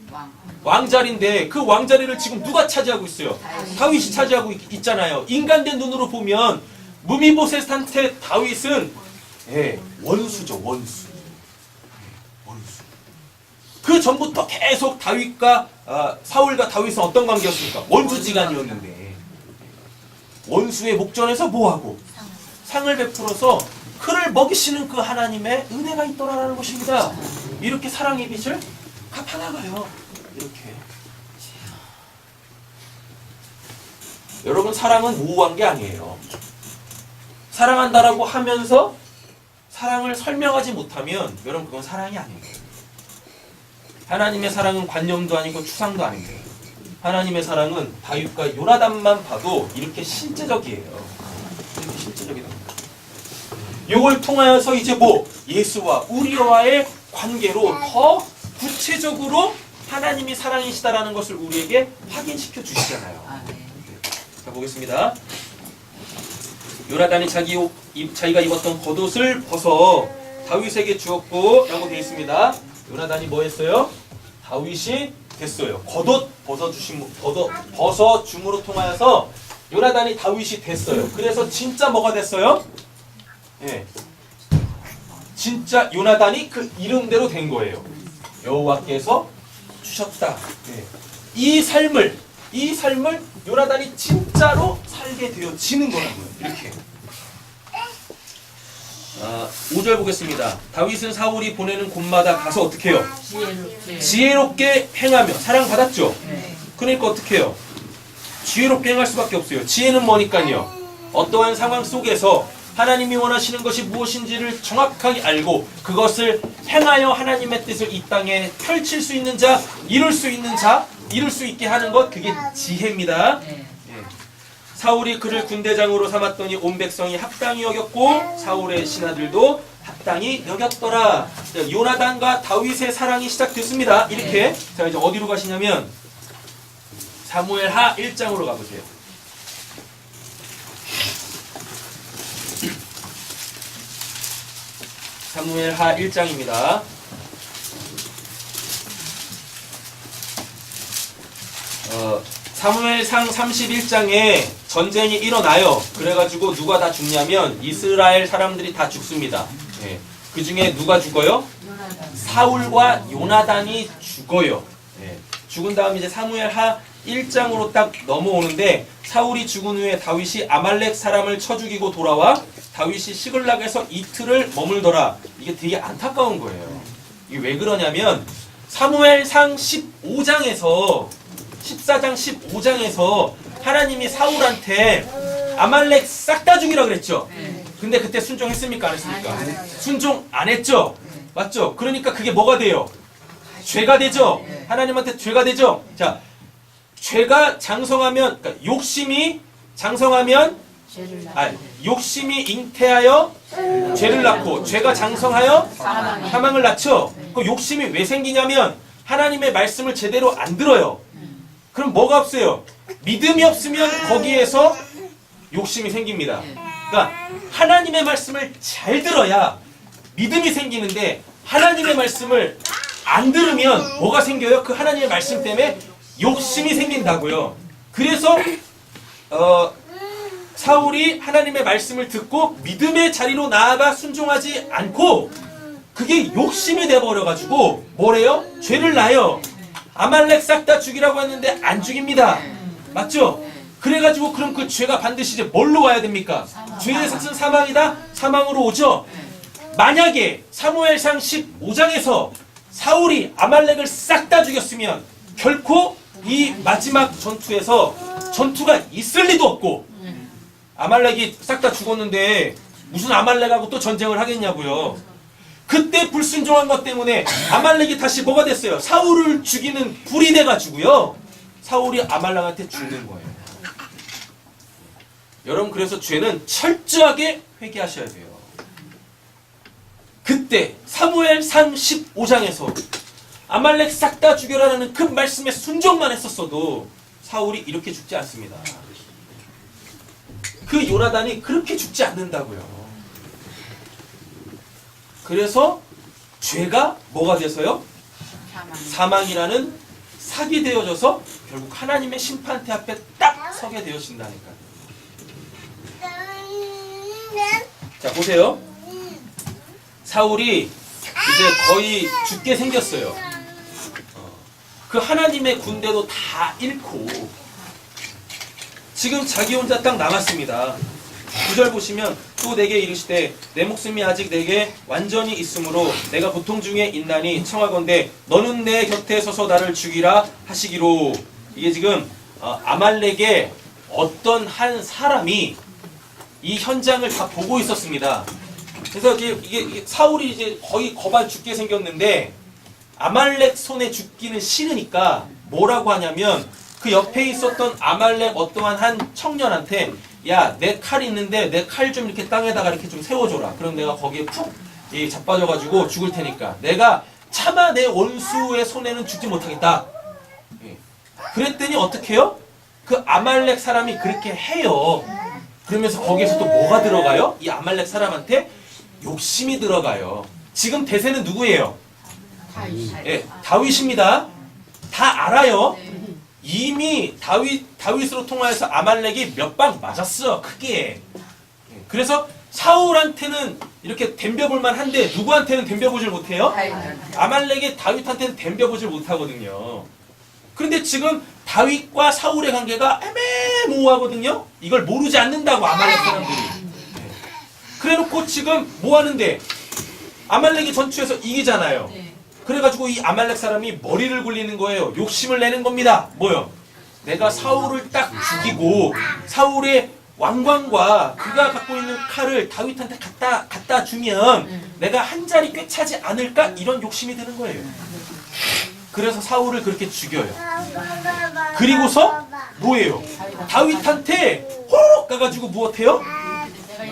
왕자리인데 그 왕자리를 지금 누가 차지하고 있어요? 다윗이 차지하고 있잖아요. 인간된 눈으로 보면 무미보셋한테 다윗은 원수죠. 원수. 그 전부터 계속 다윗과 사울과 다윗은 어떤 관계였습니까? 원수지간이었는데 원수의 목전에서 뭐하고? 상을 베풀어서 그를 먹이시는 그 하나님의 은혜가 있더라라는 것입니다. 이렇게 사랑의 빚을 갚아나가요. 이렇게. 여러분 사랑은 모호한 게 아니에요. 사랑한다라고 하면서 사랑을 설명하지 못하면 여러분 그건 사랑이 아니에요. 하나님의 사랑은 관념도 아니고 추상도 아닌데 하나님의 사랑은 다윗과 요나단만 봐도 이렇게 실제적이에요. 이렇게 실제적이다. 요걸 통하여서 이제 뭐 예수와 우리와의 관계로 더 구체적으로 하나님이 사랑이시다라는 것을 우리에게 확인시켜 주시잖아요. 자, 보겠습니다. 요나단이 자기가 입었던 겉옷을 벗어 다윗에게 주었고 라고 되어 있습니다. 요나단이 뭐 했어요? 다윗이 됐어요. 겉옷 벗어 줌으로 통하여서 요나단이 다윗이 됐어요. 그래서 진짜 뭐가 됐어요? 예. 진짜 요나단이 그 이름대로 된 거예요. 여호와께서 주셨다. 예. 이 삶을 요나단이 진짜로 살게 되어지는 거라고요. 이렇게. 5절 보겠습니다. 다윗은 사울이 보내는 곳마다 가서 어떻게 해요? 지혜롭게 행하며 사랑받았죠? 그러니까 어떻게 해요? 지혜롭게 행할 수밖에 없어요. 지혜는 뭐니까요? 어떠한 상황 속에서 하나님이 원하시는 것이 무엇인지를 정확하게 알고 그것을 행하여 하나님의 뜻을 이 땅에 펼칠 수 있는 자, 이룰 수 있게 하는 것, 그게 지혜입니다. 사울이 그를 군대장으로 삼았더니 온 백성이 합당히 여겼고 사울의 신하들도 합당히 여겼더라. 요나단과 다윗의 사랑이 시작됐습니다. 이렇게. 자, 이제 어디로 가시냐면 사무엘하 1장으로 가보세요. 사무엘하 1장입니다. 사무엘상 31장에 전쟁이 일어나요. 그래가지고 누가 다 죽냐면 이스라엘 사람들이 다 죽습니다. 예. 그 중에 누가 죽어요? 사울과 요나단이 죽어요. 예. 죽은 다음 이제 사무엘하 1장으로 딱 넘어오는데 사울이 죽은 후에 다윗이 아말렉 사람을 쳐 죽이고 돌아와 다윗이 시글락에서 이틀을 머물더라. 이게 되게 안타까운 거예요. 이게 왜 그러냐면 사무엘상 15장에서 14장 15장에서 하나님이 사울한테 아말렉 싹 다 죽이라 그랬죠. 근데 그때 순종했습니까? 안 했습니까? 순종 안 했죠. 맞죠? 그러니까 그게 뭐가 돼요? 죄가 되죠. 하나님한테 죄가 되죠. 자, 죄가 장성하면, 그러니까 욕심이 장성하면, 욕심이 잉태하여 죄를 낳고 죄가 장성하여 사망을 낳죠. 그 욕심이 왜 생기냐면 하나님의 말씀을 제대로 안 들어요. 그럼 뭐가 없어요? 믿음이 없으면 거기에서 욕심이 생깁니다. 그러니까 하나님의 말씀을 잘 들어야 믿음이 생기는데 하나님의 말씀을 안 들으면 뭐가 생겨요? 그 하나님의 말씀 때문에 욕심이 생긴다고요. 그래서 사울이 하나님의 말씀을 듣고 믿음의 자리로 나아가 순종하지 않고 그게 욕심이 돼버려가지고 뭐래요? 죄를 낳아요. 아말렉 싹 다 죽이라고 했는데 안 죽입니다. 맞죠? 그래가지고 그럼 그 죄가 반드시 이제 뭘로 와야 됩니까? 죄의 삭은 사망이다? 사망으로 오죠? 만약에 사무엘상 15장에서 사울이 아말렉을 싹 다 죽였으면 결코 이 마지막 전투에서 전투가 있을 리도 없고 아말렉이 싹 다 죽었는데 무슨 아말렉하고 또 전쟁을 하겠냐고요. 그때 불순종한 것 때문에 아말렉이 다시 뭐가 됐어요? 사울을 죽이는 불이 돼가지고요. 사울이 아말렉한테 죽는 거예요. 여러분 그래서 죄는 철저하게 회개하셔야 돼요. 그때 사무엘상 15장에서 아말렉 싹 다 죽여라는 그 말씀에 순종만 했었어도 사울이 이렇게 죽지 않습니다. 그 요나단이 그렇게 죽지 않는다고요. 그래서 죄가 뭐가 돼서요? 사망이라는 삭이 되어져서 결국 하나님의 심판대 앞에 딱 서게 되어진다니까요. 자 보세요. 사울이 이제 거의 죽게 생겼어요. 그 하나님의 군대도 다 잃고 지금 자기 혼자 딱 남았습니다. 9절 보시면 또 내게 이르시되 내 목숨이 아직 내게 완전히 있으므로 내가 고통 중에 있나니 청하건대 너는 내 곁에 서서 나를 죽이라 하시기로. 이게 지금 아말렉의 어떤 한 사람이 이 현장을 다 보고 있었습니다. 그래서 이게 사울이 이제 거의 거반 죽게 생겼는데 아말렉 손에 죽기는 싫으니까 뭐라고 하냐면 그 옆에 있었던 아말렉 어떠한 한 청년한테 야, 내 칼이 있는데 내 칼 좀 이렇게 땅에다가 이렇게 좀 세워줘라. 그럼 내가 거기에 푹 자빠져가지고 죽을 테니까 내가 차마 내 원수의 손에는 죽지 못하겠다. 그랬더니 어떻게 해요? 그 아말렉 사람이 그렇게 해요. 그러면서 거기에서 또 뭐가 들어가요? 이 아말렉 사람한테 욕심이 들어가요. 지금 대세는 누구예요? 예, 다윗입니다. 다 알아요. 이미 다윗으로 통하여서 아말렉이 몇 방 맞았어, 크게. 그래서 사울한테는 이렇게 덤벼볼만 한데 누구한테는 덤벼보질 못해요? 아말렉이 다윗한테는 덤벼보질 못하거든요. 그런데 지금 다윗과 사울의 관계가 애매모호하거든요. 이걸 모르지 않는다고 아말렉 사람들이. 그래놓고 지금 뭐 하는데 아말렉이 전투에서 이기잖아요. 그래가지고 이 아말렉 사람이 머리를 굴리는 거예요. 욕심을 내는 겁니다. 뭐요? 내가 사울을 딱 죽이고 사울의 왕관과 그가 갖고 있는 칼을 다윗한테 갖다 주면 내가 한 자리 꿰차지 않을까? 이런 욕심이 드는 거예요. 그래서 사울을 그렇게 죽여요. 그리고서 뭐예요? 다윗한테 호록 가가지고 무엇해요?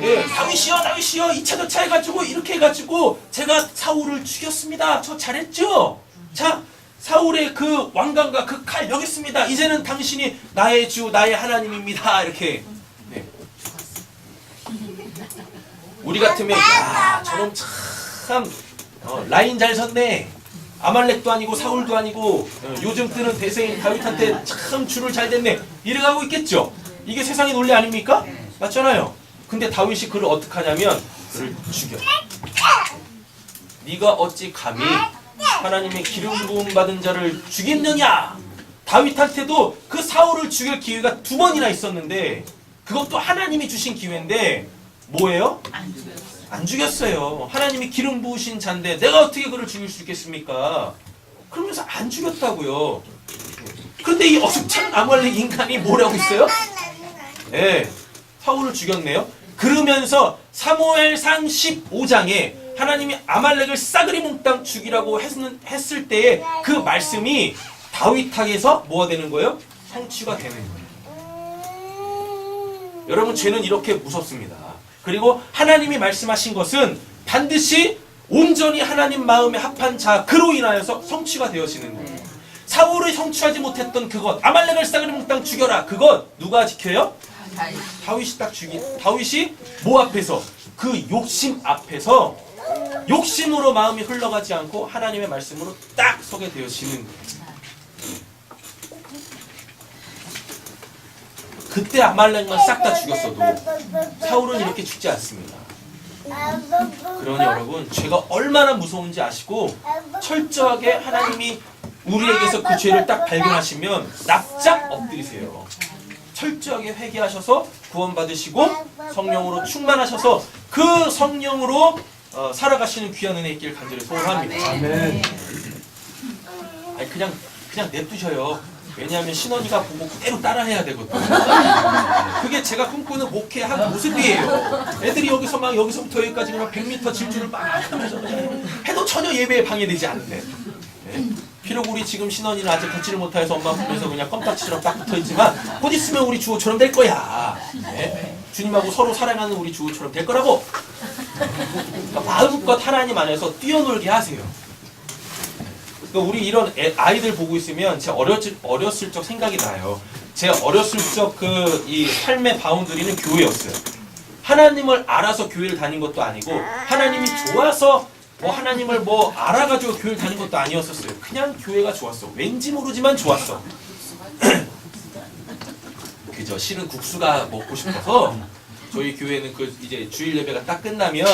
예, 다윗이요 2차 전차 해가지고 이렇게 해가지고 제가 사울을 죽였습니다. 저 잘했죠? 자, 사울의 그 왕관과 그 칼 여기 있습니다. 이제는 당신이 나의 주 나의 하나님입니다. 이렇게. 네. 우리 같으면 야 저놈 참 라인 잘 섰네. 아말렉도 아니고 사울도 아니고 요즘 뜨는 대세인 다윗한테 참 줄을 잘 댔네. 이래가고 있겠죠. 이게 세상의 논리 아닙니까? 맞잖아요. 근데 다윗이 그를 어떻게 하냐면 그를 죽여. 네가 어찌 감히 하나님의 기름 부음 받은 자를 죽였느냐? 다윗한테도 그 사울을 죽일 기회가 2번이나 있었는데 그것도 하나님이 주신 기회인데 뭐예요? 안 죽였어요. 하나님이 기름 부으신 자인데 내가 어떻게 그를 죽일 수 있겠습니까? 그러면서 안 죽였다고요. 그런데 이 어줍찬 아말렉 인간이 뭐라고 했어요? 네, 사울을 죽였네요. 그러면서 사무엘상 15장에 하나님이 아말렉을 싸그리 몽땅 죽이라고 했을 때의 그 말씀이 다윗에게서 뭐가 되는 거예요? 성취가 되는 거예요. 여러분, 죄는 이렇게 무섭습니다. 그리고 하나님이 말씀하신 것은 반드시 온전히 하나님 마음에 합한 자 그로 인하여서 성취가 되어지는 거예요. 사울이 성취하지 못했던 그것, 아말렉을 싸그리 몽땅 죽여라, 그것 누가 지켜요? 다윗이 딱 다윗이 뭐 앞에서? 그 욕심 앞에서 욕심으로 마음이 흘러가지 않고 하나님의 말씀으로 딱 서게 되어지는 거예요. 그때 아말렉만 싹 다 죽였어도 사울은 이렇게 죽지 않습니다. 그러니 여러분, 죄가 얼마나 무서운지 아시고 철저하게 하나님이 우리에게서 그 죄를 딱 발견하시면 납작 엎드리세요. 철저하게 회개하셔서 구원받으시고 성령으로 충만하셔서 그 성령으로 살아가시는 귀한 은혜 있길 간절히 소원합니다. 아멘. 아니 그냥 냅두셔요. 왜냐하면 신원이가 보고 그대로 따라해야 되거든요. 그게 제가 꿈꾸는 목회한 모습이에요. 애들이 여기서부터 여기까지 그냥 100m 질주를 막 하면서 해도 전혀 예배에 방해되지 않는데. 네. 비록 우리 지금 신원이는 아직 걷지를 못해서 엄마 보면서 그냥 껌딱지처럼 딱 붙어있지만 곧 있으면 우리 주호처럼 될 거야. 네. 주님하고 서로 사랑하는 우리 주호처럼 될 거라고. 그러니까 마음껏 하나님 안에서 뛰어놀게 하세요. 그러니까 우리 이런 아이들 보고 있으면 제 어렸을 적 생각이 나요. 제 어렸을 적 이 삶의 바운더리는 교회였어요. 하나님을 알아서 교회를 다닌 것도 아니고 하나님이 좋아서 하나님을 알아가지고 교회를 다닌 것도 아니었었어요. 그냥 교회가 좋았어. 왠지 모르지만 좋았어. 그저 실은 국수가 먹고 싶어서 저희 교회는 이제 주일 예배가 딱 끝나면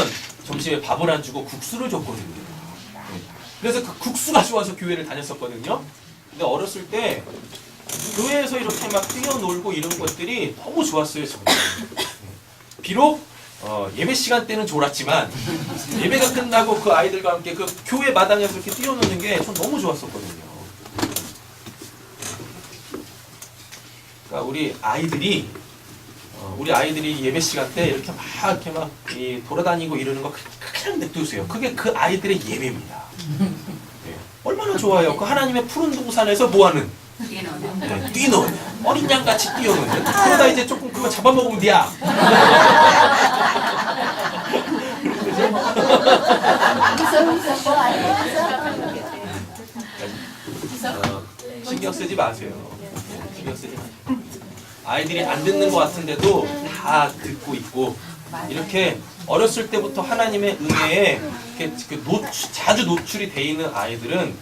점심에 밥을 안 주고 국수를 줬거든요. 그래서 그 국수가 좋아서 교회를 다녔었거든요. 근데 어렸을 때 교회에서 이렇게 막 뛰어놀고 이런 것들이 너무 좋았어요. 저는. 비록 예배 시간 때는 졸았지만 예배가 끝나고 그 아이들과 함께 그 교회 마당에서 이렇게 뛰어노는 게 전 너무 좋았었거든요. 그러니까 우리 아이들이 예배 시간 때 이렇게 막 돌아다니고 이러는 거 그냥 냅두세요. 그게 그 아이들의 예배입니다. 네. 얼마나 좋아요. 그 하나님의 푸른 동산에서 뭐하는? 네, 뛰노는 어린 양같이 뛰어노는. 그러다 이제 조금 그거 잡아먹으면 돼야. 신경 쓰지 마세요. 신경 쓰지 마세요. 아이들이 안 듣는 것 같은데도 다 듣고 있고, 이렇게 어렸을 때부터 하나님의 은혜에 이렇게 자주 노출이 돼 있는 아이들은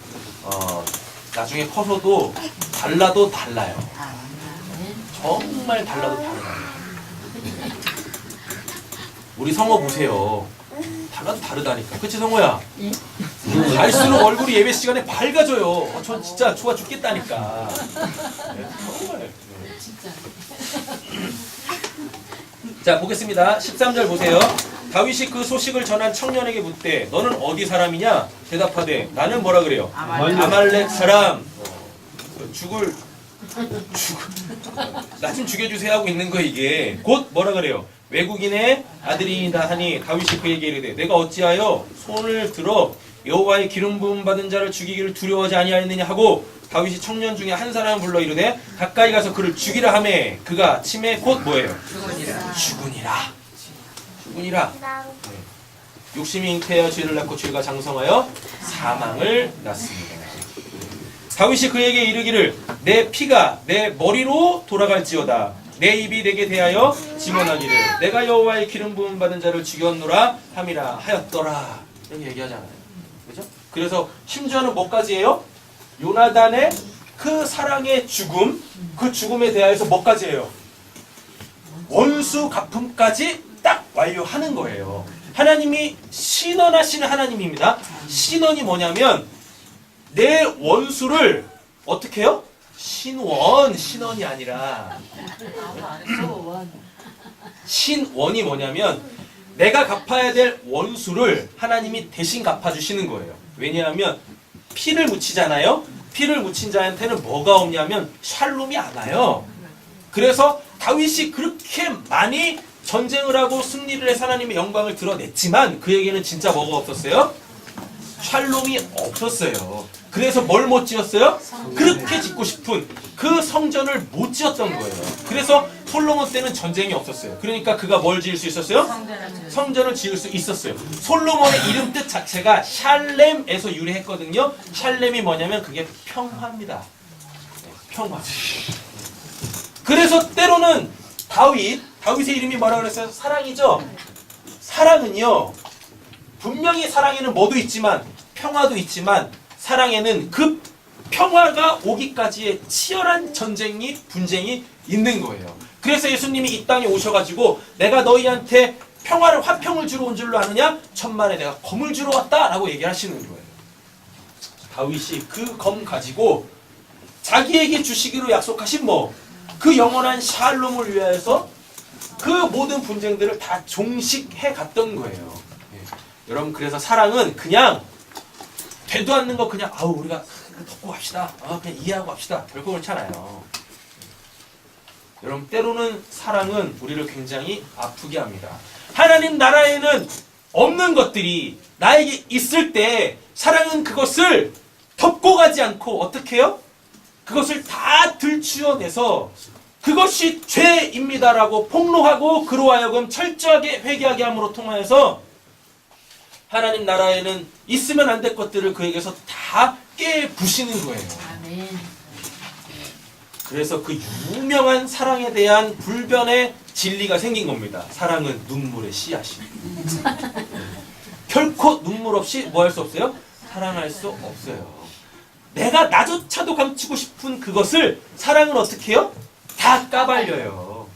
나중에 커서도 달라도 달라요. 정말 달라도 달라요. 우리 성호 보세요. 달라도 다르다니까. 그치 성호야? 갈수록 얼굴이 예배 시간에 밝아져요. 전 진짜 좋아 죽겠다니까. 네, 정말. 자, 보겠습니다. 13절 보세요. 다윗이 그 소식을 전한 청년에게 묻되 너는 어디 사람이냐? 대답하되 나는 뭐라 그래요? 아말렉 사람. 나 좀 죽여주세요 하고 있는 거. 이게 곧 뭐라 그래요? 외국인의 아들이다 하니 다윗이 그에게 이르되 내가 어찌하여 손을 들어 여호와의 기름 부음 받은 자를 죽이기를 두려워하지 아니하였느냐 하고 다윗이 청년 중에 한 사람을 불러 이르되 가까이 가서 그를 죽이라 하매 그가 침에 곧 뭐예요? 죽으니라. 네. 욕심이 잉태하여 죄를 낳고 죄가 장성하여 사망을 낳습니다. 다윗이 그에게 이르기를 내 피가 내 머리로 돌아갈지어다. 내 입이 내게 대하여 증언하기를 내가 여호와의 기름 부음 받은 자를 죽였노라 함이라 하였더라. 이렇게 얘기하잖아요. 그죠? 그래서 심지어는 뭐까지 해요? 요나단의 그 사랑의 죽음, 그 죽음에 대하여서 뭐까지 해요? 원수 갚음까지 딱 완료하는 거예요. 하나님이 신원하시는 하나님입니다. 신원이 뭐냐면 내 원수를 어떻게 해요? 신원이 아니라 신원이 뭐냐면 내가 갚아야 될 원수를 하나님이 대신 갚아주시는 거예요. 왜냐하면 피를 묻히잖아요. 피를 묻힌 자한테는 뭐가 없냐면 샬롬이 안 와요. 그래서 다윗이 그렇게 많이 전쟁을 하고 승리를 해서 하나님의 영광을 드러냈지만 그에게는 진짜 뭐가 없었어요? 샬롬이 없었어요. 그래서 뭘 못 지었어요? 그렇게 짓고 싶은 그 성전을 못 지었던 거예요. 그래서 솔로몬 때는 전쟁이 없었어요. 그러니까 그가 뭘 지을 수 있었어요? 성전을 지을 수 있었어요. 솔로몬의 이름 뜻 자체가 샬렘에서 유래했거든요. 샬렘이 뭐냐면 그게 평화입니다. 평화. 그래서 때로는 다윗의 이름이 뭐라고 그랬어요? 사랑이죠? 사랑은요, 분명히 사랑에는 뭐도 있지만 평화도 있지만 사랑에는 그 평화가 오기까지의 치열한 분쟁이 있는 거예요. 그래서 예수님이 이 땅에 오셔가지고 내가 너희한테 평화를 화평을 주러 온 줄로 아느냐? 천만에 내가 검을 주러 왔다라고 얘기하시는 거예요. 다윗이 그 검 가지고 자기에게 주시기로 약속하신 그 영원한 샬롬을 위하여서 그 모든 분쟁들을 다 종식해 갔던 거예요. 여러분, 그래서 사랑은 그냥 되도 않는 거 그냥 우리가 덮고 갑시다. 그냥 이해하고 갑시다. 결코 그렇지 않아요. 여러분, 때로는 사랑은 우리를 굉장히 아프게 합니다. 하나님 나라에는 없는 것들이 나에게 있을 때 사랑은 그것을 덮고 가지 않고 어떻게 해요? 그것을 다 들추어내서 그것이 죄입니다라고 폭로하고 그로 하여금 철저하게 회개하게 함으로 통하여서 하나님 나라에는 있으면 안 될 것들을 그에게서 다 깨부시는 거예요. 그래서 그 유명한 사랑에 대한 불변의 진리가 생긴 겁니다. 사랑은 눈물의 씨앗이. 결코 눈물 없이 뭐 할 수 없어요? 사랑할 수 없어요. 내가 나조차도 감추고 싶은 그것을 사랑은 어떻게 해요? 다 까발려요.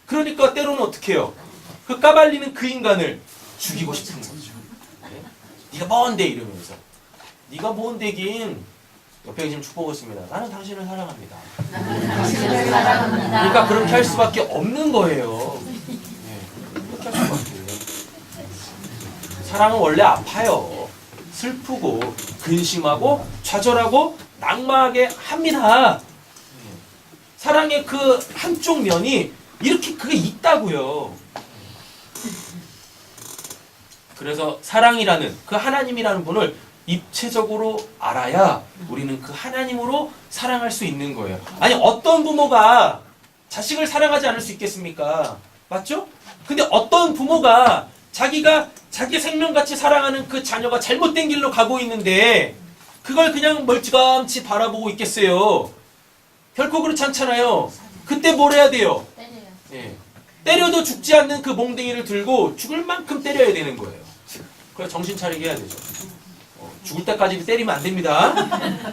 그러니까 때로는 어떻게 해요? 그 까발리는 그 인간을 죽이고 싶은 거죠. 네가 뭔데 이러면서. 네가 뭔데긴 옆에 지금 축복을 씁니다. 나는 당신을 사랑합니다. 그러니까 그렇게 할 수밖에 없는 거예요. 그렇게 할 수밖에. 사랑은 원래 아파요. 슬프고 근심하고 좌절하고 낙마하게 합니다. 사랑의 그 한쪽 면이 이렇게 그게 있다고요. 그래서 사랑이라는 그 하나님이라는 분을 입체적으로 알아야 우리는 그 하나님으로 사랑할 수 있는 거예요. 아니 어떤 부모가 자식을 사랑하지 않을 수 있겠습니까? 맞죠? 근데 어떤 부모가 자기가 자기 생명같이 사랑하는 그 자녀가 잘못된 길로 가고 있는데 그걸 그냥 멀찌감치 바라보고 있겠어요? 결코 그렇지 않잖아요. 그때 뭘 해야 돼요? 예. 때려도 죽지 않는 그 몽둥이를 들고 죽을 만큼 때려야 되는 거예요. 그래서 정신 차리게 해야 되죠. 죽을 때까지 때리면 안 됩니다.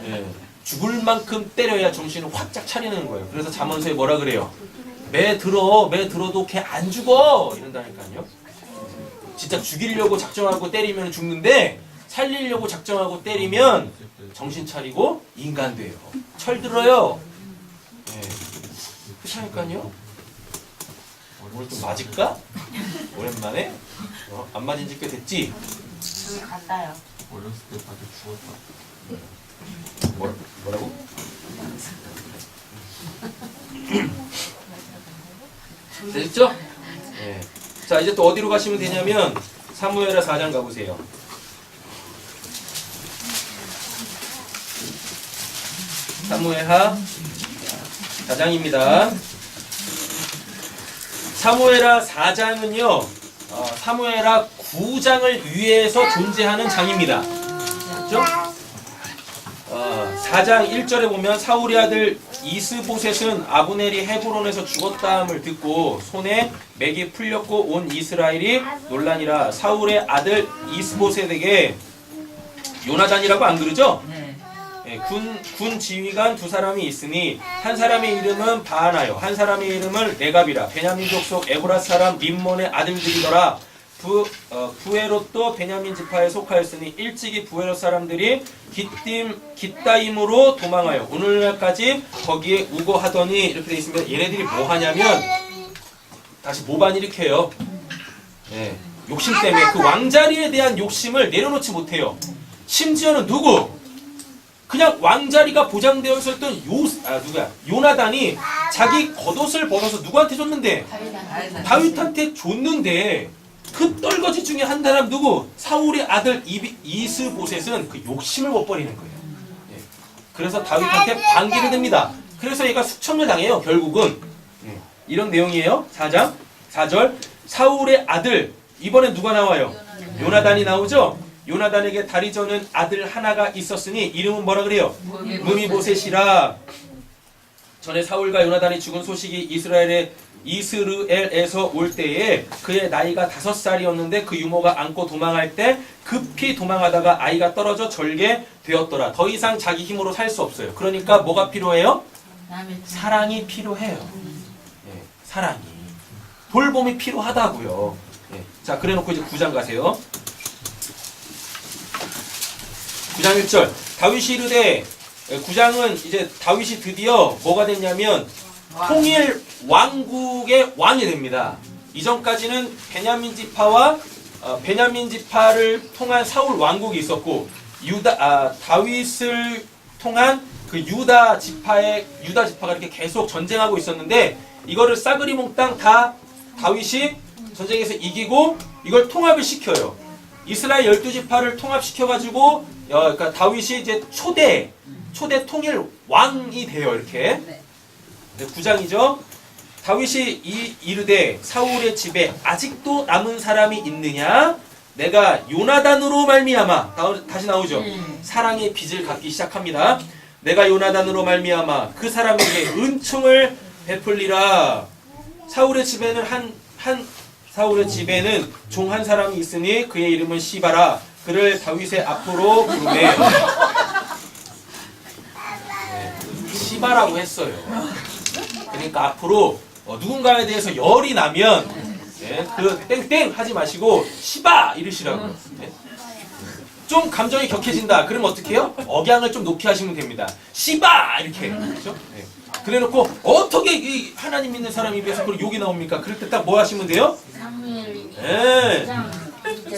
예. 죽을 만큼 때려야 정신을 활짝 차리는 거예요. 그래서 잠언서에 뭐라 그래요? 매 들어도 걔 안 죽어! 이런다니까요. 진짜 죽이려고 작정하고 때리면 죽는데 살리려고 작정하고 때리면 정신 차리고 인간 돼요. 철들어요. 예. 그렇다니까요. 오늘 좀 맞을까? 오랜만에? 안 맞은 지 꽤 됐지? 저기 갔다요. 어렸을 때 다들 죽었다. 뭐라고? 됐죠? 네. 자 이제 또 어디로 가시면 되냐면 사무엘하 4장 가보세요. 사무엘하 4장입니다. 사무엘하 4장은요 사무엘하 9장을 위해서 존재하는 장입니다. 그렇죠? 4장 1절에 보면 사울의 아들 이스보셋은 아브넬이 헤브론에서 죽었다함을 듣고 손에 맥이 풀렸고 온 이스라엘이 놀라니라. 사울의 아들 이스보셋에게 요나단이라고 안 그러죠? 네, 군 지휘관 두 사람이 있으니 한 사람의 이름은 바하나요 한 사람의 이름은 레갑이라. 베냐민 족속 에브라 사람 림몬의 아들들이더라. 부에롯도 베냐민 지파에 속하였으니 일찍이 부에롯 사람들이 깃다임으로 도망하여 오늘날까지 거기에 우거하더니 이렇게 돼 있습니다. 얘네들이 뭐 하냐면 다시 모반 일으켜요. 네, 욕심 때문에 그 왕자리에 대한 욕심을 내려놓지 못해요. 심지어는 누구? 그냥 왕자리가 보장되어 있었던 요나단이 자기 겉옷을 벗어서 누구한테 줬는데? 다윗한테 줬는데 그 떨거지 중에 한 사람 누구? 사울의 아들 이스보셋은 그 욕심을 못 버리는 거예요. 예. 그래서 다윗한테 반기를 듭니다. 그래서 얘가 숙청을 당해요. 결국은 이런 내용이에요. 4장 4절 사울의 아들 이번에 누가 나와요? 요나단이 나오죠? 요나단에게 다리 저는 아들 하나가 있었으니 이름은 뭐라 그래요? 무미보셋이라. 전에 사울과 요나단이 죽은 소식이 이스르엘에서 올 때에 그의 나이가 5살이었는데 그 유모가 안고 도망할 때 급히 도망하다가 아이가 떨어져 절개 되었더라. 더 이상 자기 힘으로 살 수 없어요. 그러니까 뭐가 필요해요? 사랑이 필요해요. 예, 사랑이. 돌봄이 필요하다고요. 예. 자, 그래놓고 이제 9장 가세요. 9장 1절 다윗이 이르되 9장은 이제 다윗이 드디어 뭐가 됐냐면 통일 왕국의 왕이 됩니다. 이전까지는 베냐민 지파를 통한 사울 왕국이 있었고 다윗을 통한 그 유다 지파가 이렇게 계속 전쟁하고 있었는데 이거를 싸그리 몽땅 다 다윗이 전쟁에서 이기고 이걸 통합을 시켜요. 이스라엘 12지파를 통합시켜가지고 그러니까 다윗이 이제 초대 통일 왕이 돼요. 이렇게. 네, 9장이죠. 다윗이 이르되 사울의 집에 아직도 남은 사람이 있느냐? 내가 요나단으로 말미암아 다시 나오죠. 사랑의 빚을 갚기 시작합니다. 내가 요나단으로 말미암아 그 사람에게 은총을 베풀리라. 사울의 집에는 종 한 사람이 있으니 그의 이름은 시바라. 그를 다윗의 앞으로 부르매. 시바라고 했어요. 그러니까 앞으로 누군가에 대해서 열이 나면 그 땡땡 하지 마시고 시바 이러시라고요. 좀 감정이 격해진다. 그러면 어떻게 해요? 억양을 좀 높이 하시면 됩니다. 시바 이렇게. 그렇죠? 그래놓고 어떻게 이 하나님 믿는 사람 입에서 그걸 욕이 나옵니까? 그럴 때 딱 뭐 하시면 돼요?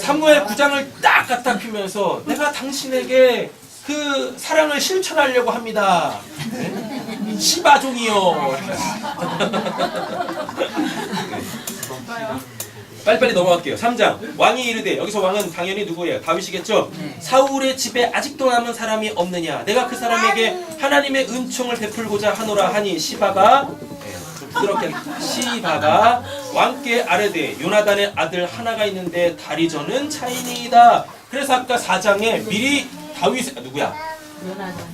사무엘 9장을 딱 갖다 피면서 내가 당신에게 그 사랑을 실천하려고 합니다. 시바종이요. 빨리빨리 넘어갈게요. 3장. 왕이 이르되, 여기서 왕은 당연히 누구예요? 다윗이겠죠? 사울의 집에 아직도 남은 사람이 없느냐? 내가 그 사람에게 하나님의 은총을 베풀고자 하노라 하니 시바가, 좀 부드럽게 하겠습니다. 시바가 왕께 아뢰되, 요나단의 아들 하나가 있는데 다리저는 차이니이다. 그래서 아까 4장에 미리 누구야?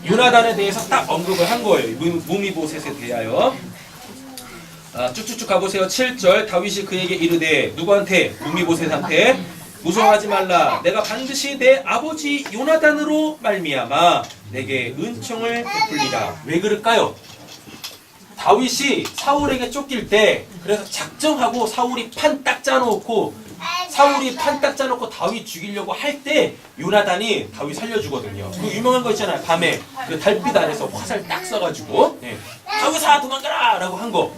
요나단에 대해서 딱 언급을 한 거예요. 무미보셋에 대하여. 쭉쭉쭉 가보세요. 7절. 다윗이 그에게 이르되, 누구한테? 무미보셋한테. 무서워하지 말라. 내가 반드시 내 아버지 요나단으로 말미암아 내게 은총을 베풀리라. 왜 그럴까요? 다윗이 사울에게 쫓길 때, 그래서 작정하고 사울이 판 딱 짜놓고 다윗 죽이려고 할 때 요나단이 다윗 살려주거든요. 그 유명한 거 있잖아요. 밤에 그 달빛 아래서 화살 딱 쏴가지고, 다윗아 도망가라! 라고 한 거.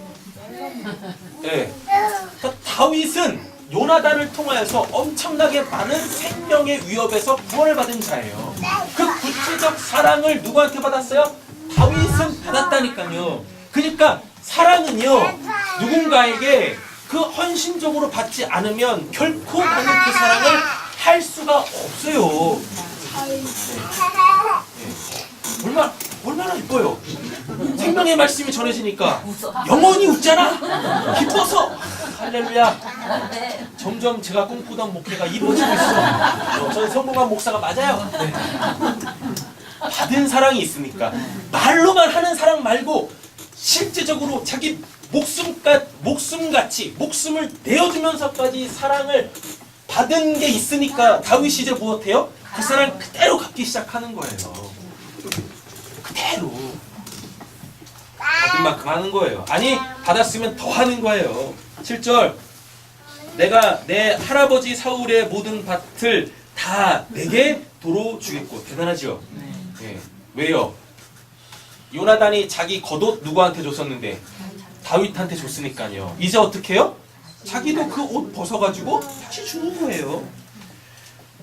그러니까 다윗은 요나단을 통하여서 엄청나게 많은 생명의 위협에서 구원을 받은 자예요. 그 구체적 사랑을 누구한테 받았어요? 다윗은 받았다니까요. 그러니까 사랑은요, 누군가에게 그 헌신적으로 받지 않으면 결코 나는 그 사랑을 할 수가 없어요. 얼마나 이뻐요. 생명의 말씀이 전해지니까 영원히 웃잖아. 기뻐서. 할렐루야. 점점 제가 꿈꾸던 목회가 이루어지고 있어. 저는 성공한 목사가 맞아요. 받은 사랑이 있으니까. 말로만 하는 사랑 말고 실제적으로 자기 목숨같이 목숨을 내어주면서까지 사랑을 받은 게 있으니까 다윗이 이제 무엇해요? 그 사랑 그대로 갚기 시작하는 거예요. 그대로 받은 만큼 하는 거예요. 아니, 받았으면 더 하는 거예요. 7절. 내가 내 할아버지 사울의 모든 밭을 다 내게 도로 주겠고. 대단하죠? 왜요? 요나단이 자기 겉옷 누구한테 줬었는데? 다윗한테 줬으니까요. 이제 어떻게 해요? 자기도 그 옷 벗어가지고 다시 주는 거예요.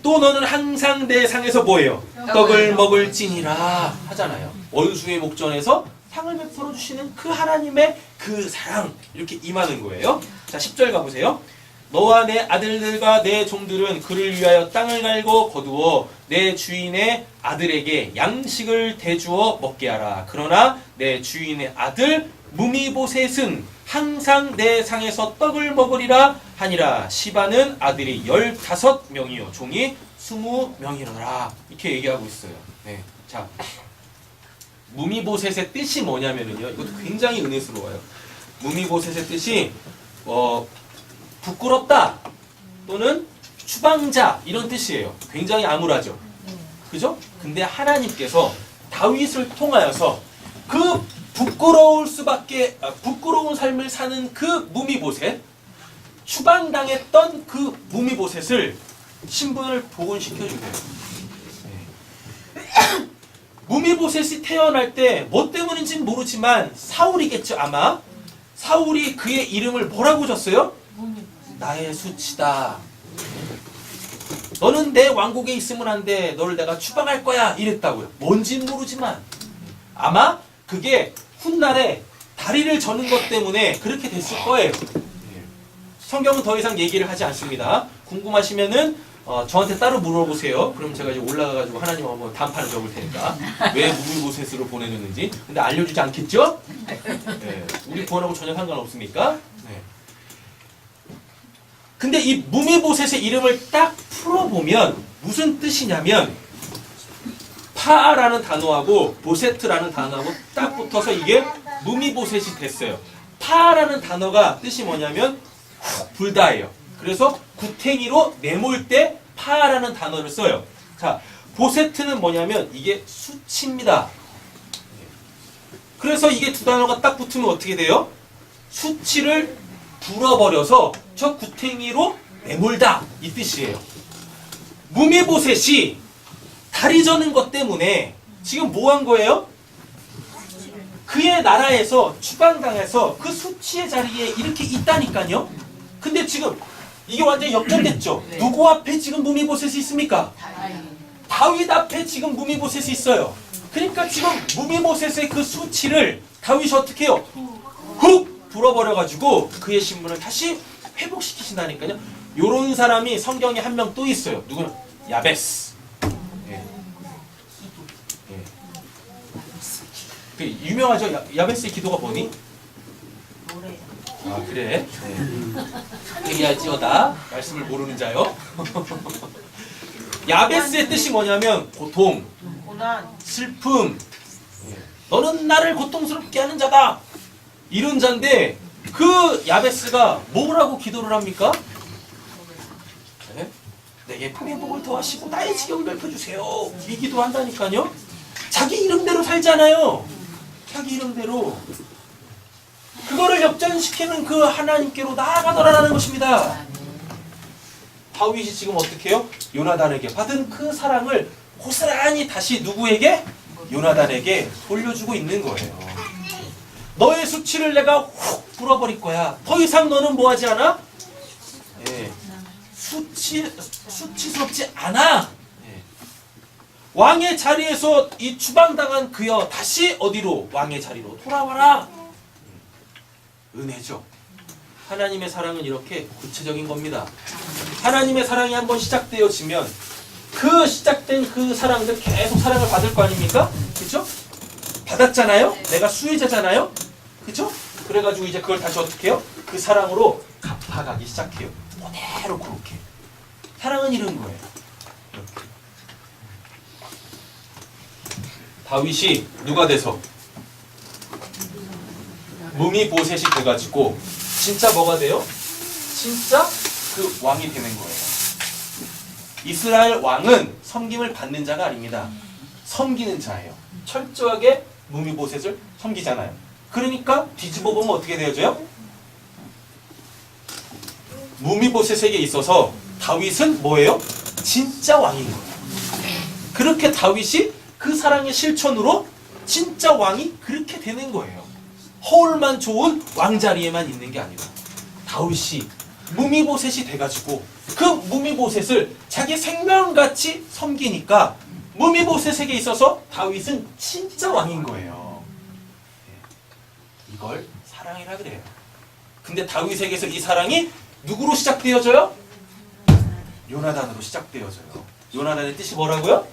또 너는 항상 내 상에서 뭐예요? 떡을 먹을지니라 하잖아요. 원수의 목전에서 상을 베풀어 주시는 그 하나님의 그 사랑, 이렇게 임하는 거예요. 자, 10절 가보세요. 너와 내 아들들과 내 종들은 그를 위하여 땅을 갈고 거두어 내 주인의 아들에게 양식을 대주어 먹게 하라. 그러나 내 주인의 아들 무미보셋은 항상 내 상에서 떡을 먹으리라 하니라. 시바는 아들이 15명이요 종이 20명이로라. 이렇게 얘기하고 있어요. 자, 무미보셋의 뜻이 뭐냐면요, 이것도 굉장히 은혜스러워요. 무미보셋의 뜻이 부끄럽다 또는 추방자, 이런 뜻이에요. 굉장히 암울하죠. 그죠? 근데 하나님께서 다윗을 통하여서 그 부끄러운 삶을 사는 그 무미보셋, 추방당했던 그 무미보셋을 신분을 복원시켜주고요. 무미보셋이 태어날 때 뭐 때문인지는 모르지만 사울이겠죠. 아마 사울이 그의 이름을 뭐라고 줬어요? 나의 수치다. 너는 내 왕국에 있으면 안 돼. 너를 내가 추방할 거야. 이랬다고요. 뭔지는 모르지만 아마 그게 훗날에 다리를 저는 것 때문에 그렇게 됐을 거예요. 성경은 더 이상 얘기를 하지 않습니다. 궁금하시면은 저한테 따로 물어보세요. 그럼 제가 이제 올라가가지고 하나님 한번 단판을 적을 테니까 왜 무미보셋으로 보내줬는지. 근데 알려주지 않겠죠? 우리 구원하고 전혀 상관없으니까. 근데 이 무미보셋의 이름을 딱 풀어보면 무슨 뜻이냐면, 파라는 단어하고 보세트라는 단어하고 딱 붙어서 이게 무미보셋이 됐어요. 파라는 단어가 뜻이 뭐냐면 불다예요. 그래서 구탱이로 내몰 때 파라는 단어를 써요. 자, 보세트는 뭐냐면 이게 수치입니다. 그래서 이게 두 단어가 딱 붙으면 어떻게 돼요? 수치를 불어버려서 저 구탱이로 내몰다, 이 뜻이에요. 무미보셋이 다리 저는 것 때문에 지금 뭐 한 거예요? 그의 나라에서 추방당해서 그 수치의 자리에 이렇게 있다니까요. 근데 지금 이게 완전히 역전됐죠. 누구 앞에 지금 무미보셋이 있습니까? 다윗 앞에 지금 무미보셋이 있어요. 그러니까 지금 무미보셋의 그 수치를 다윗이 어떻게 해요? 훅 불어버려가지고 그의 신분을 다시 회복시키신다니까요. 요런 사람이 성경에 한 명 또 있어요. 누구는? 야베스. 예. 예. 그 유명하죠? 야베스의 기도가 뭐니? 아 그래? 얘기할지어다 말씀을 모르는 자요. 야베스의 뜻이 뭐냐면 고통, 고난, 슬픔. 너는 나를 고통스럽게 하는 자다. 이런 자인데 그 야베스가 뭐라고 기도를 합니까? 네? 내게 풍의 복을 더하시고 나의 지경을 넓혀주세요. 이 기도한다니까요. 자기 이름대로 살잖아요. 자기 이름대로. 그거를 역전시키는 그 하나님께로 나아가더라라는 것입니다. 다윗이 지금 어떻게 해요? 요나단에게 받은 그 사랑을 고스란히 다시 누구에게? 요나단에게 돌려주고 있는 거예요. 너의 수치를 내가 훅 불어버릴 거야. 더 이상 너는 뭐하지 않아? 예. 수치스럽지 않아. 예. 왕의 자리에서 이 추방당한 그여 다시 어디로? 왕의 자리로 돌아와라. 은혜죠. 하나님의 사랑은 이렇게 구체적인 겁니다. 하나님의 사랑이 한번 시작되어지면 그 시작된 그 사랑들 계속 사랑을 받을 거 아닙니까? 그렇죠? 받았잖아요? 내가 수혜자잖아요? 그렇죠? 그래가지고 이제 그걸 다시 어떻게 해요? 그 사랑으로 갚아가기 시작해요. 그대로 그렇게. 사랑은 이런 거예요. 이렇게. 다윗이 누가 돼서? 무미보셋이 돼가지고 진짜 뭐가 돼요? 진짜 그 왕이 되는 거예요. 이스라엘 왕은 섬김을 받는 자가 아닙니다. 섬기는 자예요. 철저하게 무미보셋을 섬기잖아요. 그러니까 뒤집어 보면 어떻게 되어져요? 무미보셋에게 있어서 다윗은 뭐예요? 진짜 왕인 거예요. 그렇게 다윗이 그 사랑의 실천으로 진짜 왕이 그렇게 되는 거예요. 허울만 좋은 왕자리에만 있는 게 아니라 다윗이 무미보셋이 돼가지고 그 무미보셋을 자기 생명같이 섬기니까 무미보셋에게 있어서 다윗은 진짜 왕인 거예요. 이걸 사랑이라 그래요. 근데 다윗에게서 이 사랑이 누구로 시작되어져요? 요나단으로 시작되어져요. 요나단의 뜻이 뭐라고요?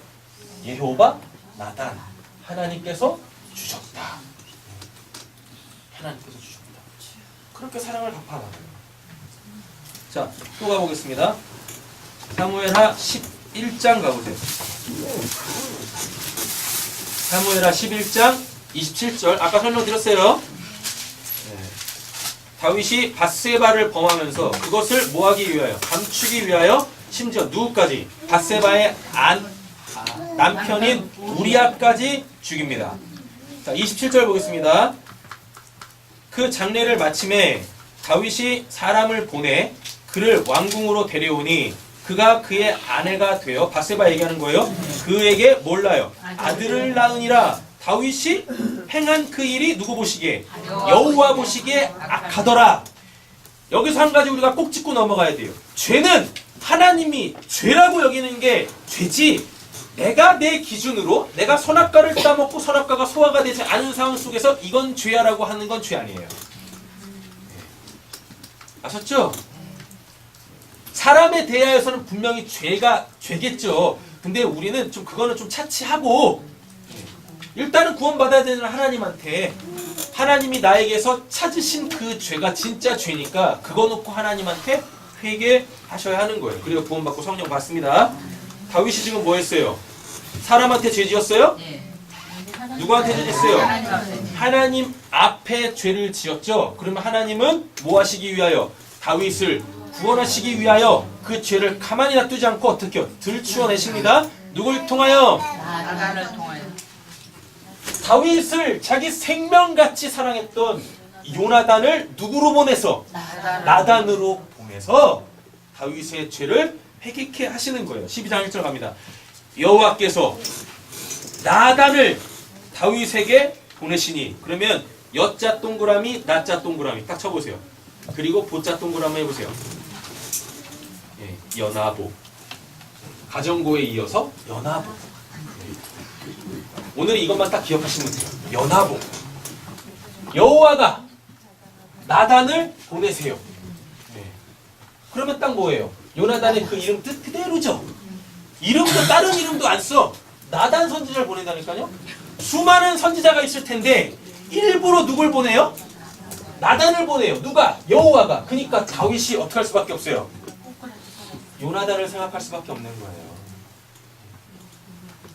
여호와 나단. 하나님께서 주셨다. 하나님께서 주셨다. 그렇게 사랑을 갚아나가요. 자, 또 가보겠습니다. 사무엘하 11장 가보세요. 사무엘하 11장 27절. 아까 설명드렸어요. 다윗이 밧세바를 범하면서 그것을 뭐하기 위하여? 감추기 위하여 심지어 누구까지? 밧세바의 남편인 우리아까지 죽입니다. 자, 27절 보겠습니다. 그 장례를 마침에 다윗이 사람을 보내 그를 왕궁으로 데려오니 그가 그의 아내가 되어 밧세바 얘기하는 거예요. 그에게 몰라요. 아들을 낳으니라. 다윗이 행한 그 일이 누구 보시기에? 여호와 보시기에 악하더라. 여기서 한 가지 우리가 꼭 짚고 넘어가야 돼요. 죄는 하나님이 죄라고 여기는 게 죄지, 내가 내 기준으로 내가 선악과를 따먹고 선악과가 소화가 되지 않은 상황 속에서 이건 죄야라고 하는 건 죄 아니에요. 아셨죠? 사람에 대하여서는 분명히 죄가 죄겠죠. 근데 우리는 좀 그거는 좀 차치하고 일단은 구원받아야 되는 하나님한테, 하나님이 나에게서 찾으신 그 죄가 진짜 죄니까 그거 놓고 하나님한테 회개하셔야 하는 거예요. 그리고 구원받고 성령 받습니다. 다윗이 지금 뭐 했어요? 사람한테 죄 지었어요? 누구한테 죄 지었어요? 하나님 앞에 죄를 지었죠. 그러면 하나님은 뭐 하시기 위하여? 다윗을 구원하시기 위하여 그 죄를 가만히 놔두지 않고 어떻게 해요? 들추어내십니다. 누굴 통하여? 나단을 통하여. 다윗을 자기 생명같이 사랑했던 요나단을 누구로 보내서? 나단으로 보내서 다윗의 죄를 회개케 하시는 거예요. 12장 1절 갑니다. 여호와께서 나단을 다윗에게 보내시니, 그러면 여자 동그라미 나자 동그라미 딱 쳐보세요. 그리고 보자 동그라미 해보세요. 예, 연하보. 가정고에 이어서 연하보. 오늘 이것만 딱 기억하시면 돼요. 연하보. 여호와가 나단을 보내세요. 네. 그러면 딱 뭐예요? 요나단의 그 이름 뜻 그대로죠. 이름도 다른 이름도 안 써. 나단 선지자를 보낸다니까요. 수많은 선지자가 있을 텐데 일부러 누굴 보내요? 나단을 보내요. 누가? 여호와가. 그러니까 다윗이 어떻게 할 수밖에 없어요? 요나단을 생각할 수밖에 없는 거예요.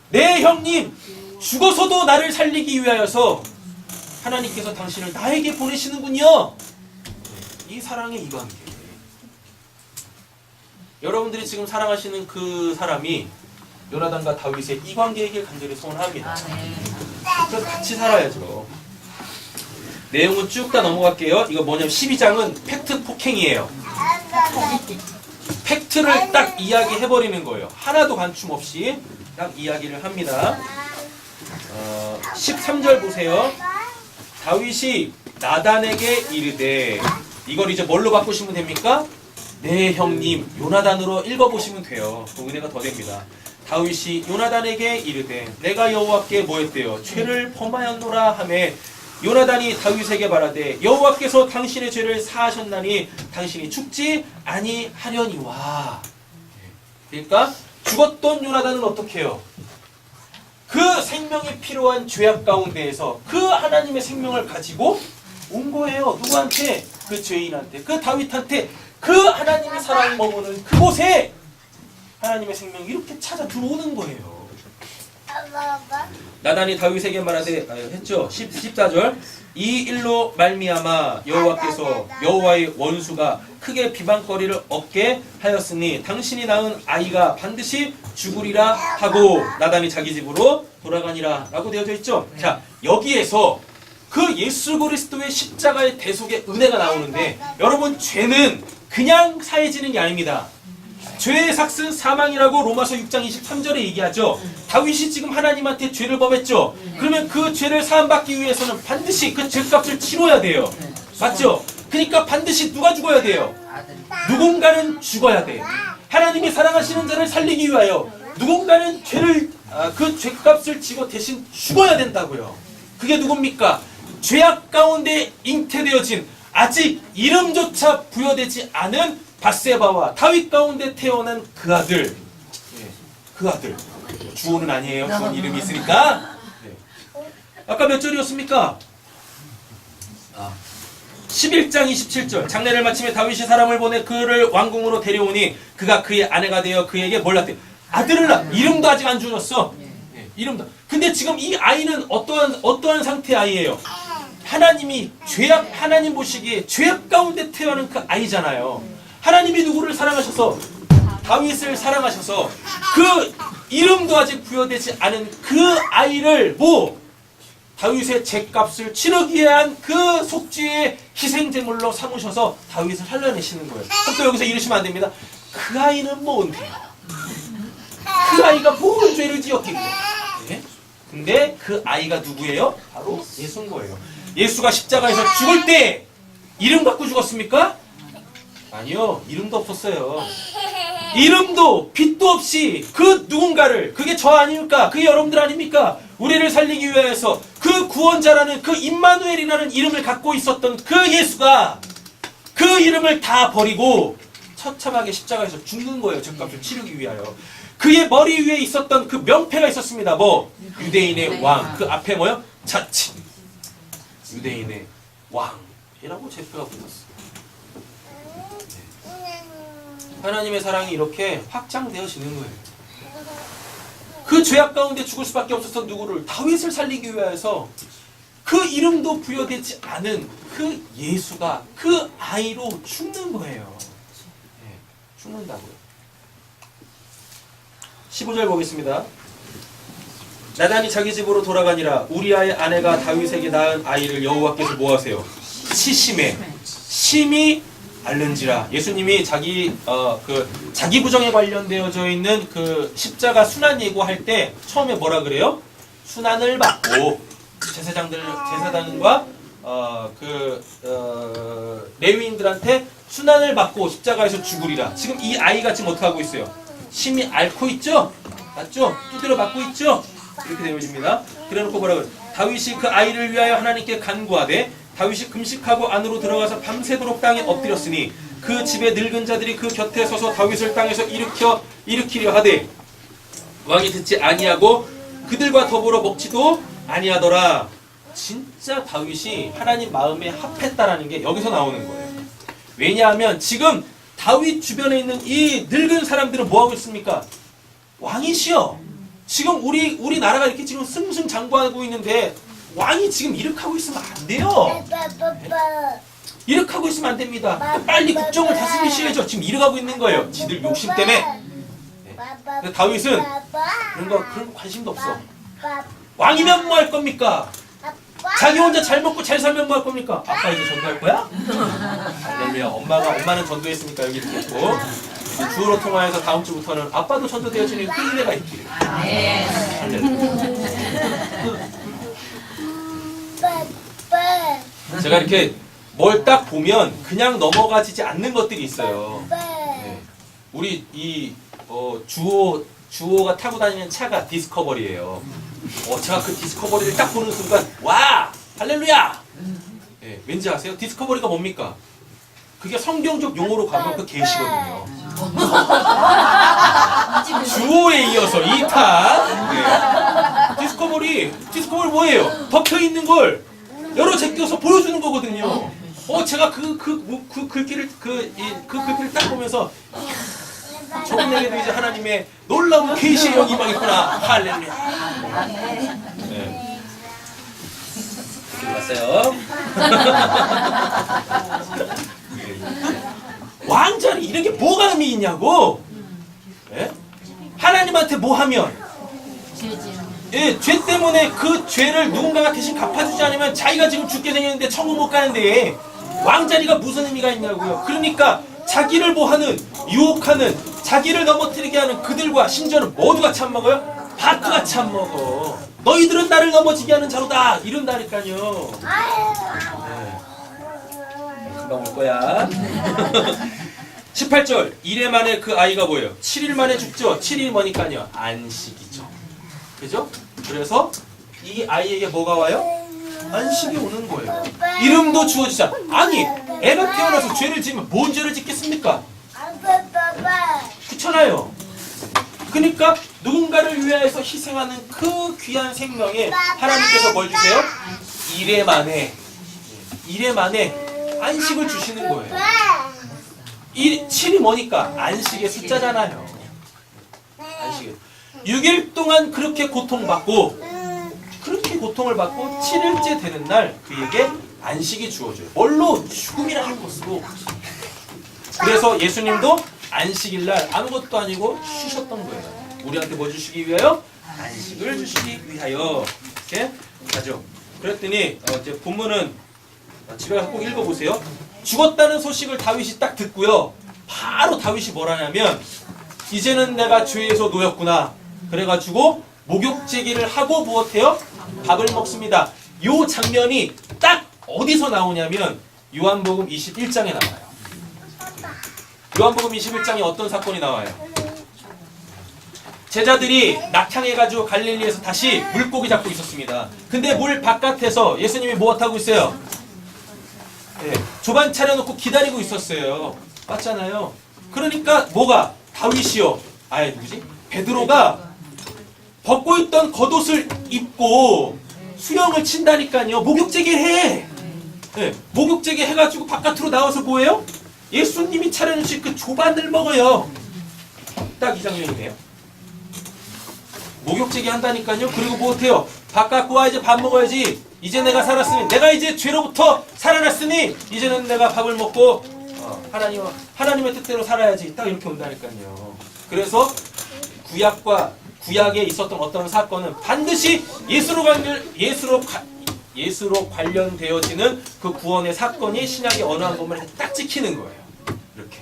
네 형님, 죽어서도 나를 살리기 위하여서 하나님께서 당신을 나에게 보내시는군요. 이 사랑의 이 관계. 여러분들이 지금 사랑하시는 그 사람이 요나단과 다윗의 이 관계의 길 간절히 소원합니다. 그래서 같이 살아야죠. 내용은 쭉 다 넘어갈게요. 이거 뭐냐면 12장은 팩트 폭행이에요. 팩트를 딱 이야기해버리는 거예요. 하나도 간춤 없이 딱 이야기를 합니다. 13절 보세요. 다윗이 나단에게 이르되, 이걸 이제 뭘로 바꾸시면 됩니까? 네 형님 요나단으로 읽어보시면 돼요. 그 은혜가 더 됩니다. 다윗이 요나단에게 이르되 내가 여호와께 뭐했대요? 죄를 범하였노라 하매 요나단이 다윗에게 말하되 여호와께서 당신의 죄를 사하셨나니 당신이 죽지 아니하려니와. 그러니까 죽었던 요나단은 어떻게 해요? 그 생명이 필요한 죄악 가운데에서 그 하나님의 생명을 가지고 온 거예요. 누구한테? 그 죄인한테, 그 다윗한테. 그 하나님의 사랑이 머무는 그곳에 하나님의 생명이 이렇게 찾아 들어오는 거예요. 나단이 다윗에게 말하되 했죠. 14절 이 일로 말미암아 여호와께서 여호와의 원수가 크게 비방거리를 얻게 하였으니 당신이 낳은 아이가 반드시 죽으리라 하고 나단이 자기 집으로 돌아가니라 라고 되어져 있죠. 자, 여기에서 그 예수 그리스도의 십자가의 대속의 은혜가 나오는데, 여러분 죄는 그냥 사해지는 게 아닙니다. 죄의 삭은 사망이라고 로마서 6장 23절에 얘기하죠. 다윗이 지금 하나님한테 죄를 범했죠. 그러면 그 죄를 사함받기 위해서는 반드시 그 죄값을 치러야 돼요. 맞죠? 그러니까 반드시 누가 죽어야 돼요? 누군가는 죽어야 돼요. 하나님이 사랑하시는 자를 살리기 위하여 누군가는 그 죄값을 지고 대신 죽어야 된다고요. 그게 누굽니까? 죄악 가운데 잉태되어진 아직 이름조차 부여되지 않은 밧세바와 다윗 가운데 태어난 그 아들. 그 아들. 주호는 아니에요. 주호는 이름이 있으니까. 아까 몇 절이었습니까? 11장 27절. 장례를 마침에 다윗이 사람을 보내 그를 왕궁으로 데려오니 그가 그의 아내가 되어 그에게 뭘 낳대? 아들을 낳. 이름도 아직 안 주었어. 이름도. 근데 지금 이 아이는 어떠한 상태의 아이예요? 하나님이 하나님 보시기에 죄악 가운데 태어난 그 아이잖아요. 하나님이 누구를 사랑하셔서 다윗을 사랑하셔서 그 이름도 아직 부여되지 않은 그 아이를 다윗의 죄값을 치르기 위한 그 속죄의 희생제물로 삼으셔서 다윗을 살려내시는 거예요. 또 여기서 이러시면 안 됩니다. 그 아이는 뭔데요? 그 아이가 뭔 죄를 지었길래? 근데 그 아이가 누구예요? 바로 예수인 거예요. 예수가 십자가에서 죽을 때 이름 갖고 죽었습니까? 아니요. 이름도 없었어요. 이름도 빛도 없이 그 누군가를, 그게 저 아닙니까? 그게 여러분들 아닙니까? 우리를 살리기 위해서 그 구원자라는 그 임마누엘이라는 이름을 갖고 있었던 그 예수가 그 이름을 다 버리고 처참하게 십자가에서 죽는 거예요. 죄값을 치르기 위하여. 그의 머리 위에 있었던 그 명패가 있었습니다. 유대인의 왕. 그 앞에 뭐요? 자칭. 유대인의 왕이라고 제표가 붙었어요. 하나님의 사랑이 이렇게 확장되어지는 거예요. 그 죄악 가운데 죽을 수밖에 없었던 누구를? 다윗을 살리기 위해서 그 이름도 부여되지 않은 그 예수가 그 아이로 죽는 거예요. 죽는다고요. 15절 보겠습니다. 나단이 자기 집으로 돌아가니라. 우리아의 아내가 다윗에게 낳은 아이를 여호와께서 뭐하세요? 심히 앓는지라. 예수님이 자기 부정에 관련되어져 있는 그 십자가 순환 예고할 때 처음에 뭐라 그래요? 순환을 받고 제사장과 레위인들한테 순환을 받고 십자가에서 죽으리라. 지금 이 아이가 지금 어떻게 하고 있어요? 심히 앓고 있죠? 맞죠? 두드려 맞고 있죠? 이렇게 되어집니다. 그래놓고 뭐라 그래요? 다윗이 그 아이를 위하여 하나님께 간구하되 다윗이 금식하고 안으로 들어가서 밤새도록 땅에 엎드렸으니 그 집의 늙은 자들이 그 곁에 서서 다윗을 땅에서 일으키려 하되 왕이 듣지 아니하고 그들과 더불어 먹지도 아니하더라. 진짜 다윗이 하나님 마음에 합했다라는 게 여기서 나오는 거예요. 왜냐하면 지금 다윗 주변에 있는 이 늙은 사람들은 뭐 하고 있습니까? 왕이시여. 지금 우리 나라가 이렇게 지금 승승장구하고 있는데 왕이 지금 이렇게 하고 있으면 안 돼요. 이렇게 하고 있으면 안 됩니다. 빨리 국정을 다스리셔야죠. 지금 이렇게 하고 있는 거예요. 지들 욕심 때문에. 근데 다윗은 그런 거 관심도 없어. 왕이면 뭐 할 겁니까? 자기 혼자 잘 먹고 잘 살면 뭐 할 겁니까? 아빠 이제 전도할 거야? 할렐루야. 엄마는 전도했으니까 여기 있겠고, 주어로 통화해서 다음 주부터는 아빠도 전도되어지는 그 은혜가 있기를. 할렐루야. 제가 이렇게 뭘 딱 보면 그냥 넘어가지지 않는 것들이 있어요. 네. 우리 주호가 타고 다니는 차가 디스커버리예요. 제가 그 디스커버리를 딱 보는 순간 와! 할렐루야! 네, 왠지 아세요? 디스커버리가 뭡니까? 그게 성경적 용어로 가면 그 계시거든요. 주호에 이어서 2탄. 네. 디스커버리 뭐예요? 덮여있는 걸 열어 제껴서 보여주는 거거든요. 제가 그 글귀를 딱 보면서 저분에게도 이제 하나님의 놀라운 계시의 영이 임하겠구나. 할렐루야. 네. 들어갔어요. 왕자리 이런 게 뭐가 의미 있냐고. 네? 하나님한테 뭐 하면 죄 때문에 그 죄를 누군가가 대신 갚아주지 않으면 자기가 지금 죽게 생겼는데 천국 못 가는데 왕자리가 무슨 의미가 있냐고요. 그러니까 자기를 뭐하는, 유혹하는, 자기를 넘어뜨리게 하는 그들과 심지어는 모두가 참먹어요? 바트가 참먹어. 너희들은 나를 넘어지게 하는 자로다. 이런다니까요. 네. 금방 올 거야. 18절. 이래 만에 그 아이가 뭐예요? 7일 만에 죽죠. 7일 뭐니까요? 안식이죠. 그죠? 그래서 이 아이에게 뭐가 와요? 안식이 오는 거예요. 이름도 주어지자. 아니, 애가 태어나서 죄를 지으면 뭔 죄를 짓겠습니까? 그렇잖아요. 그러니까 누군가를 위하여서 희생하는 그 귀한 생명에 하나님께서 뭘 주세요? 이래 만에 안식을 주시는 거예요. 7이 뭐니까? 안식의 숫자잖아요. 안식의 6일 동안 그렇게 고통받고, 그렇게 고통을 받고 7일째 되는 날 그에게 안식이 주어져요. 뭘로? 죽음이라는 것으로. 그래서 예수님도 안식일 날 아무것도 아니고 쉬셨던 거예요. 우리한테 뭐 주시기 위하여? 안식을 주시기 위하여. 이렇게 가죠. 그랬더니 이제 본문은 집에 가서 꼭 읽어보세요. 죽었다는 소식을 다윗이 딱 듣고요. 바로 다윗이 뭘 하냐면, 이제는 내가 죄에서 놓였구나. 그래가지고 목욕제기를 하고 무엇해요? 밥을 먹습니다. 요 장면이 딱 어디서 나오냐면 요한복음 21장에 나와요. 요한복음 21장에 어떤 사건이 나와요? 제자들이 낙향해가지고 갈릴리에서 다시 물고기 잡고 있었습니다. 근데 물 바깥에서 예수님이 무엇하고 있어요? 네, 조반 차려놓고 기다리고 있었어요. 맞잖아요. 그러니까 뭐가? 다윗이요. 누구지? 베드로가 벗고 있던 겉옷을 입고 수영을 친다니까요. 목욕제기 해. 네, 목욕제기 해가지고 바깥으로 나와서 뭐예요? 예수님이 차려주신 그 조반을 먹어요. 딱 이 장면이네요. 목욕제기 한다니까요. 그리고 뭐어때요? 밥 갖고 와, 이제 밥 먹어야지. 이제 내가 살았으니, 내가 이제 죄로부터 살아났으니 이제는 내가 밥을 먹고 하나님의 뜻대로 살아야지. 딱 이렇게 온다니까요. 그래서 구약에 있었던 어떤 사건은 반드시 예수로 관련되어지는 그 구원의 사건이 신약의 어느 한 부분에 딱 찍히는 거예요. 이렇게.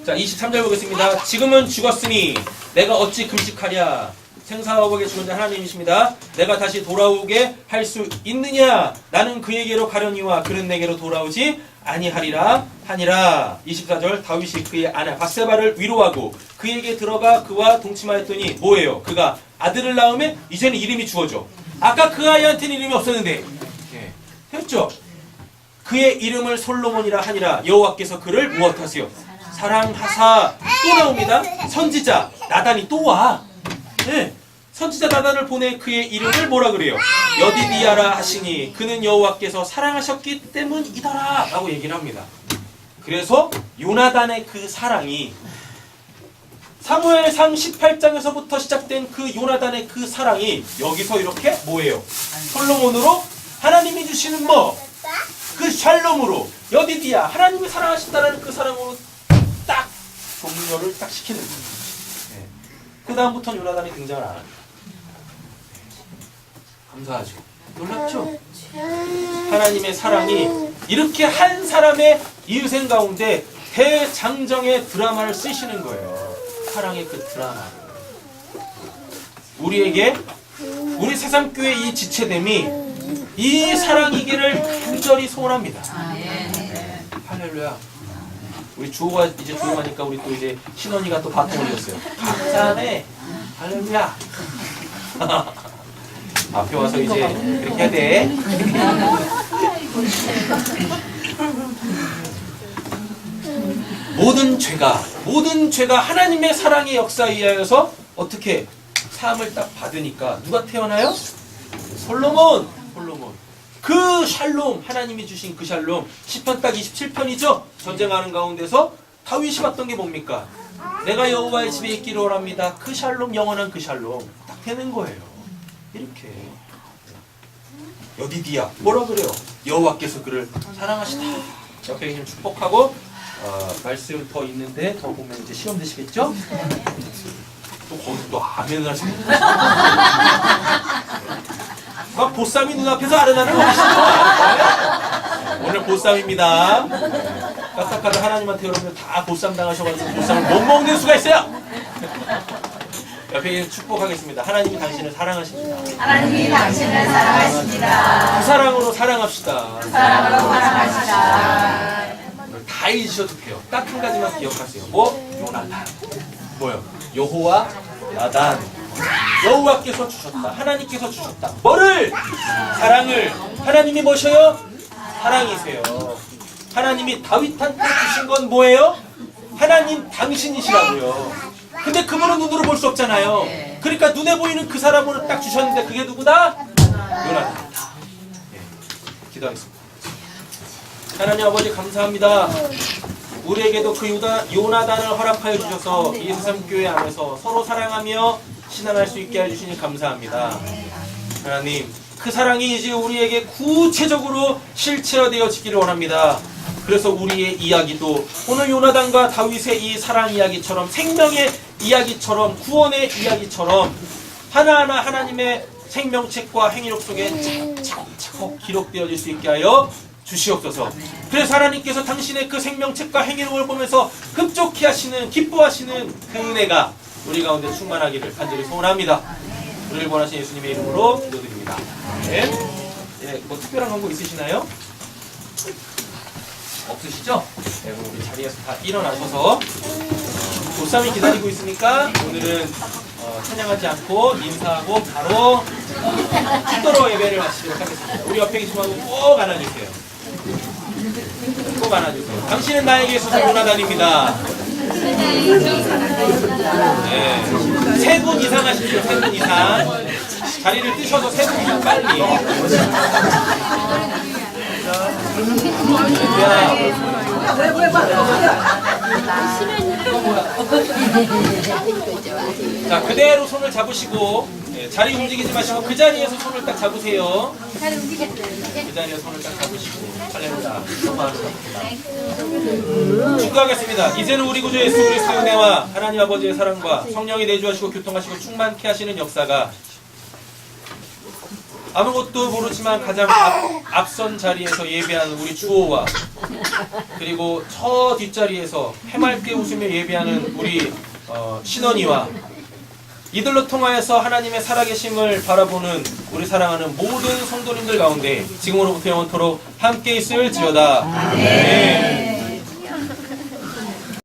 자, 23절 보겠습니다. 지금은 죽었으니 내가 어찌 금식하랴. 생사화복의 주권자 하나님이십니다. 내가 다시 돌아오게 할 수 있느냐? 나는 그에게로 가려니와 그는 내게로 돌아오지 아니하리라 하니라. 24절. 다윗이 그의 아내 밧세바를 위로하고 그에게 들어가 그와 동침하였더니 뭐예요? 그가 아들을 낳으면 이제는 이름이 주어져. 아까 그 아이한테는 이름이 없었는데, 했죠? 그의 이름을 솔로몬이라 하니라. 여호와께서 그를 무엇하세요? 사랑하사. 또 나옵니다. 선지자 나단이 또 와. 네. 선지자 나단을 보내 그의 이름을 뭐라 그래요? 여디디아라 하시니 그는 여호와께서 사랑하셨기 때문이더라 라고 얘기를 합니다. 그래서 요나단의 그 사랑이 사무엘상 18장에서부터 시작된 그 요나단의 그 사랑이 여기서 이렇게 뭐예요? 솔로몬으로 하나님이 주시는 뭐? 그 샬롬으로 여디디아 하나님이 사랑하신다는 그 사랑으로 딱 종료를 딱 시키는 거예요. 네. 그 다음부터는 요나단이 등장을 안 합니다. 감사하죠. 놀랍죠? 하나님의 사랑이 이렇게 한 사람의 이웃생 가운데 대장정의 드라마를 쓰시는 거예요. 사랑의 그 드라마. 우리에게 우리 새삼교회 이 지체됨이 이 사랑이기를 간절히 소원합니다. 할렐루야. 우리 주호가 이제 조용하니까 우리 또 이제 신원이가 또 바통 올렸어요. 감사하네. 할렐루야. 앞에 와서 이제 이렇게 해야 돼. 모든 죄가 하나님의 사랑의 역사에 의하여서 어떻게 사함을 딱 받으니까 누가 태어나요? 솔로몬. 그 샬롬, 하나님이 주신 그 샬롬. 시편 딱 27편이죠. 전쟁하는 가운데서 다윗이 봤던 게 뭡니까? 내가 여호와의 집에 있기를 원합니다. 그 샬롬, 영원한 그 샬롬 딱 되는 거예요. 이렇게 여디디아 뭐라 그래요? 여호와께서 그를 사랑하시다. 옆에 계신 축복하고 말씀 더 있는데 더 보면 이제 시험 되시겠죠? 또 거기서 또 아멘을 하시겠죠? 막 보쌈이 눈앞에서 아른아른 거리시죠? 오늘 보쌈입니다. 까딱하다 하나님한테 여러분들 다 보쌈 당하셔가지고 보쌈을 못 먹는 수가 있어요. 옆에 계신 축복하겠습니다. 하나님이 당신을 사랑하십니다. 하나님이 당신을 사랑하십니다. 그 사랑으로 사랑합시다. 그 사랑으로 사랑하시다. 다 잊으셔도 돼요. 딱 한 가지만 기억하세요. 뭐? 요나단. 뭐요? 여호와 나단. 여호와께서 주셨다. 하나님께서 주셨다. 뭐를? 사랑을. 하나님이 뭐셔요? 사랑이세요. 하나님이 다윗한테 주신 건 뭐예요? 하나님 당신이시라고요. 근데 그분은 눈으로 볼 수 없잖아요. 그러니까 눈에 보이는 그 사람으로 딱 주셨는데 그게 누구다? 요나단이다. 기도하겠습니다. 하나님 아버지 감사합니다. 우리에게도 그 요나단을 허락하여 주셔서 이 새삼교회 안에서 서로 사랑하며 신앙할 수 있게 해주시니 감사합니다. 하나님 그 사랑이 이제 우리에게 구체적으로 실체화되어지기를 원합니다. 그래서 우리의 이야기도 오늘 요나단과 다윗의 이 사랑 이야기처럼 생명의 이야기처럼 구원의 이야기처럼 하나하나 하나님의 생명책과 행위록 속에 차곡차곡 기록되어질 수 있게 하여 주시옵소서. 그래서 하나님께서 당신의 그 생명책과 행위록을 보면서 흡족해 하시는 기뻐하시는 그 은혜가 우리 가운데 충만하기를 간절히 소원합니다. 우리를 원하신 예수님의 이름으로 기도드립니다. 네. 네, 뭐 특별한 광고 있으시나요? 없으시죠? 네, 그럼 우리 자리에서 다 일어나셔서 보쌈이 기다리고 있으니까 오늘은 찬양하지 않고 인사하고 바로 기도로 예배를 마치도록 하겠습니다. 우리 옆에 계신 분하고 꼭 안아주세요. 꼭 안아주세요. 당신은 나에게 있어서 요나단입니다. 네. 3분 이상 하십시오. 3분 이상. 자리를 뜨셔서 3분 이상 빨리. 자, 그대로 손을 잡으시고 자리 움직이지 마시고 그 자리에서 손을 딱 잡으세요. 그 자리에서 손을 딱 잡으시고 할렐루야. 축도하겠습니다. 이제는 우리 구주 예수 그리스도의 은혜와 하나님 아버지의 사랑과 성령이 내주하시고 교통하시고 충만케 하시는 역사가 아무것도 모르지만 가장 앞선 자리에서 예배하는 우리 주호와 그리고 저 뒷자리에서 해맑게 웃으며 예배하는 우리 신원이와 이들로 통하여서 하나님의 살아계심을 바라보는 우리 사랑하는 모든 성도님들 가운데 지금으로부터 영원토록 함께 있을지어다. 아멘.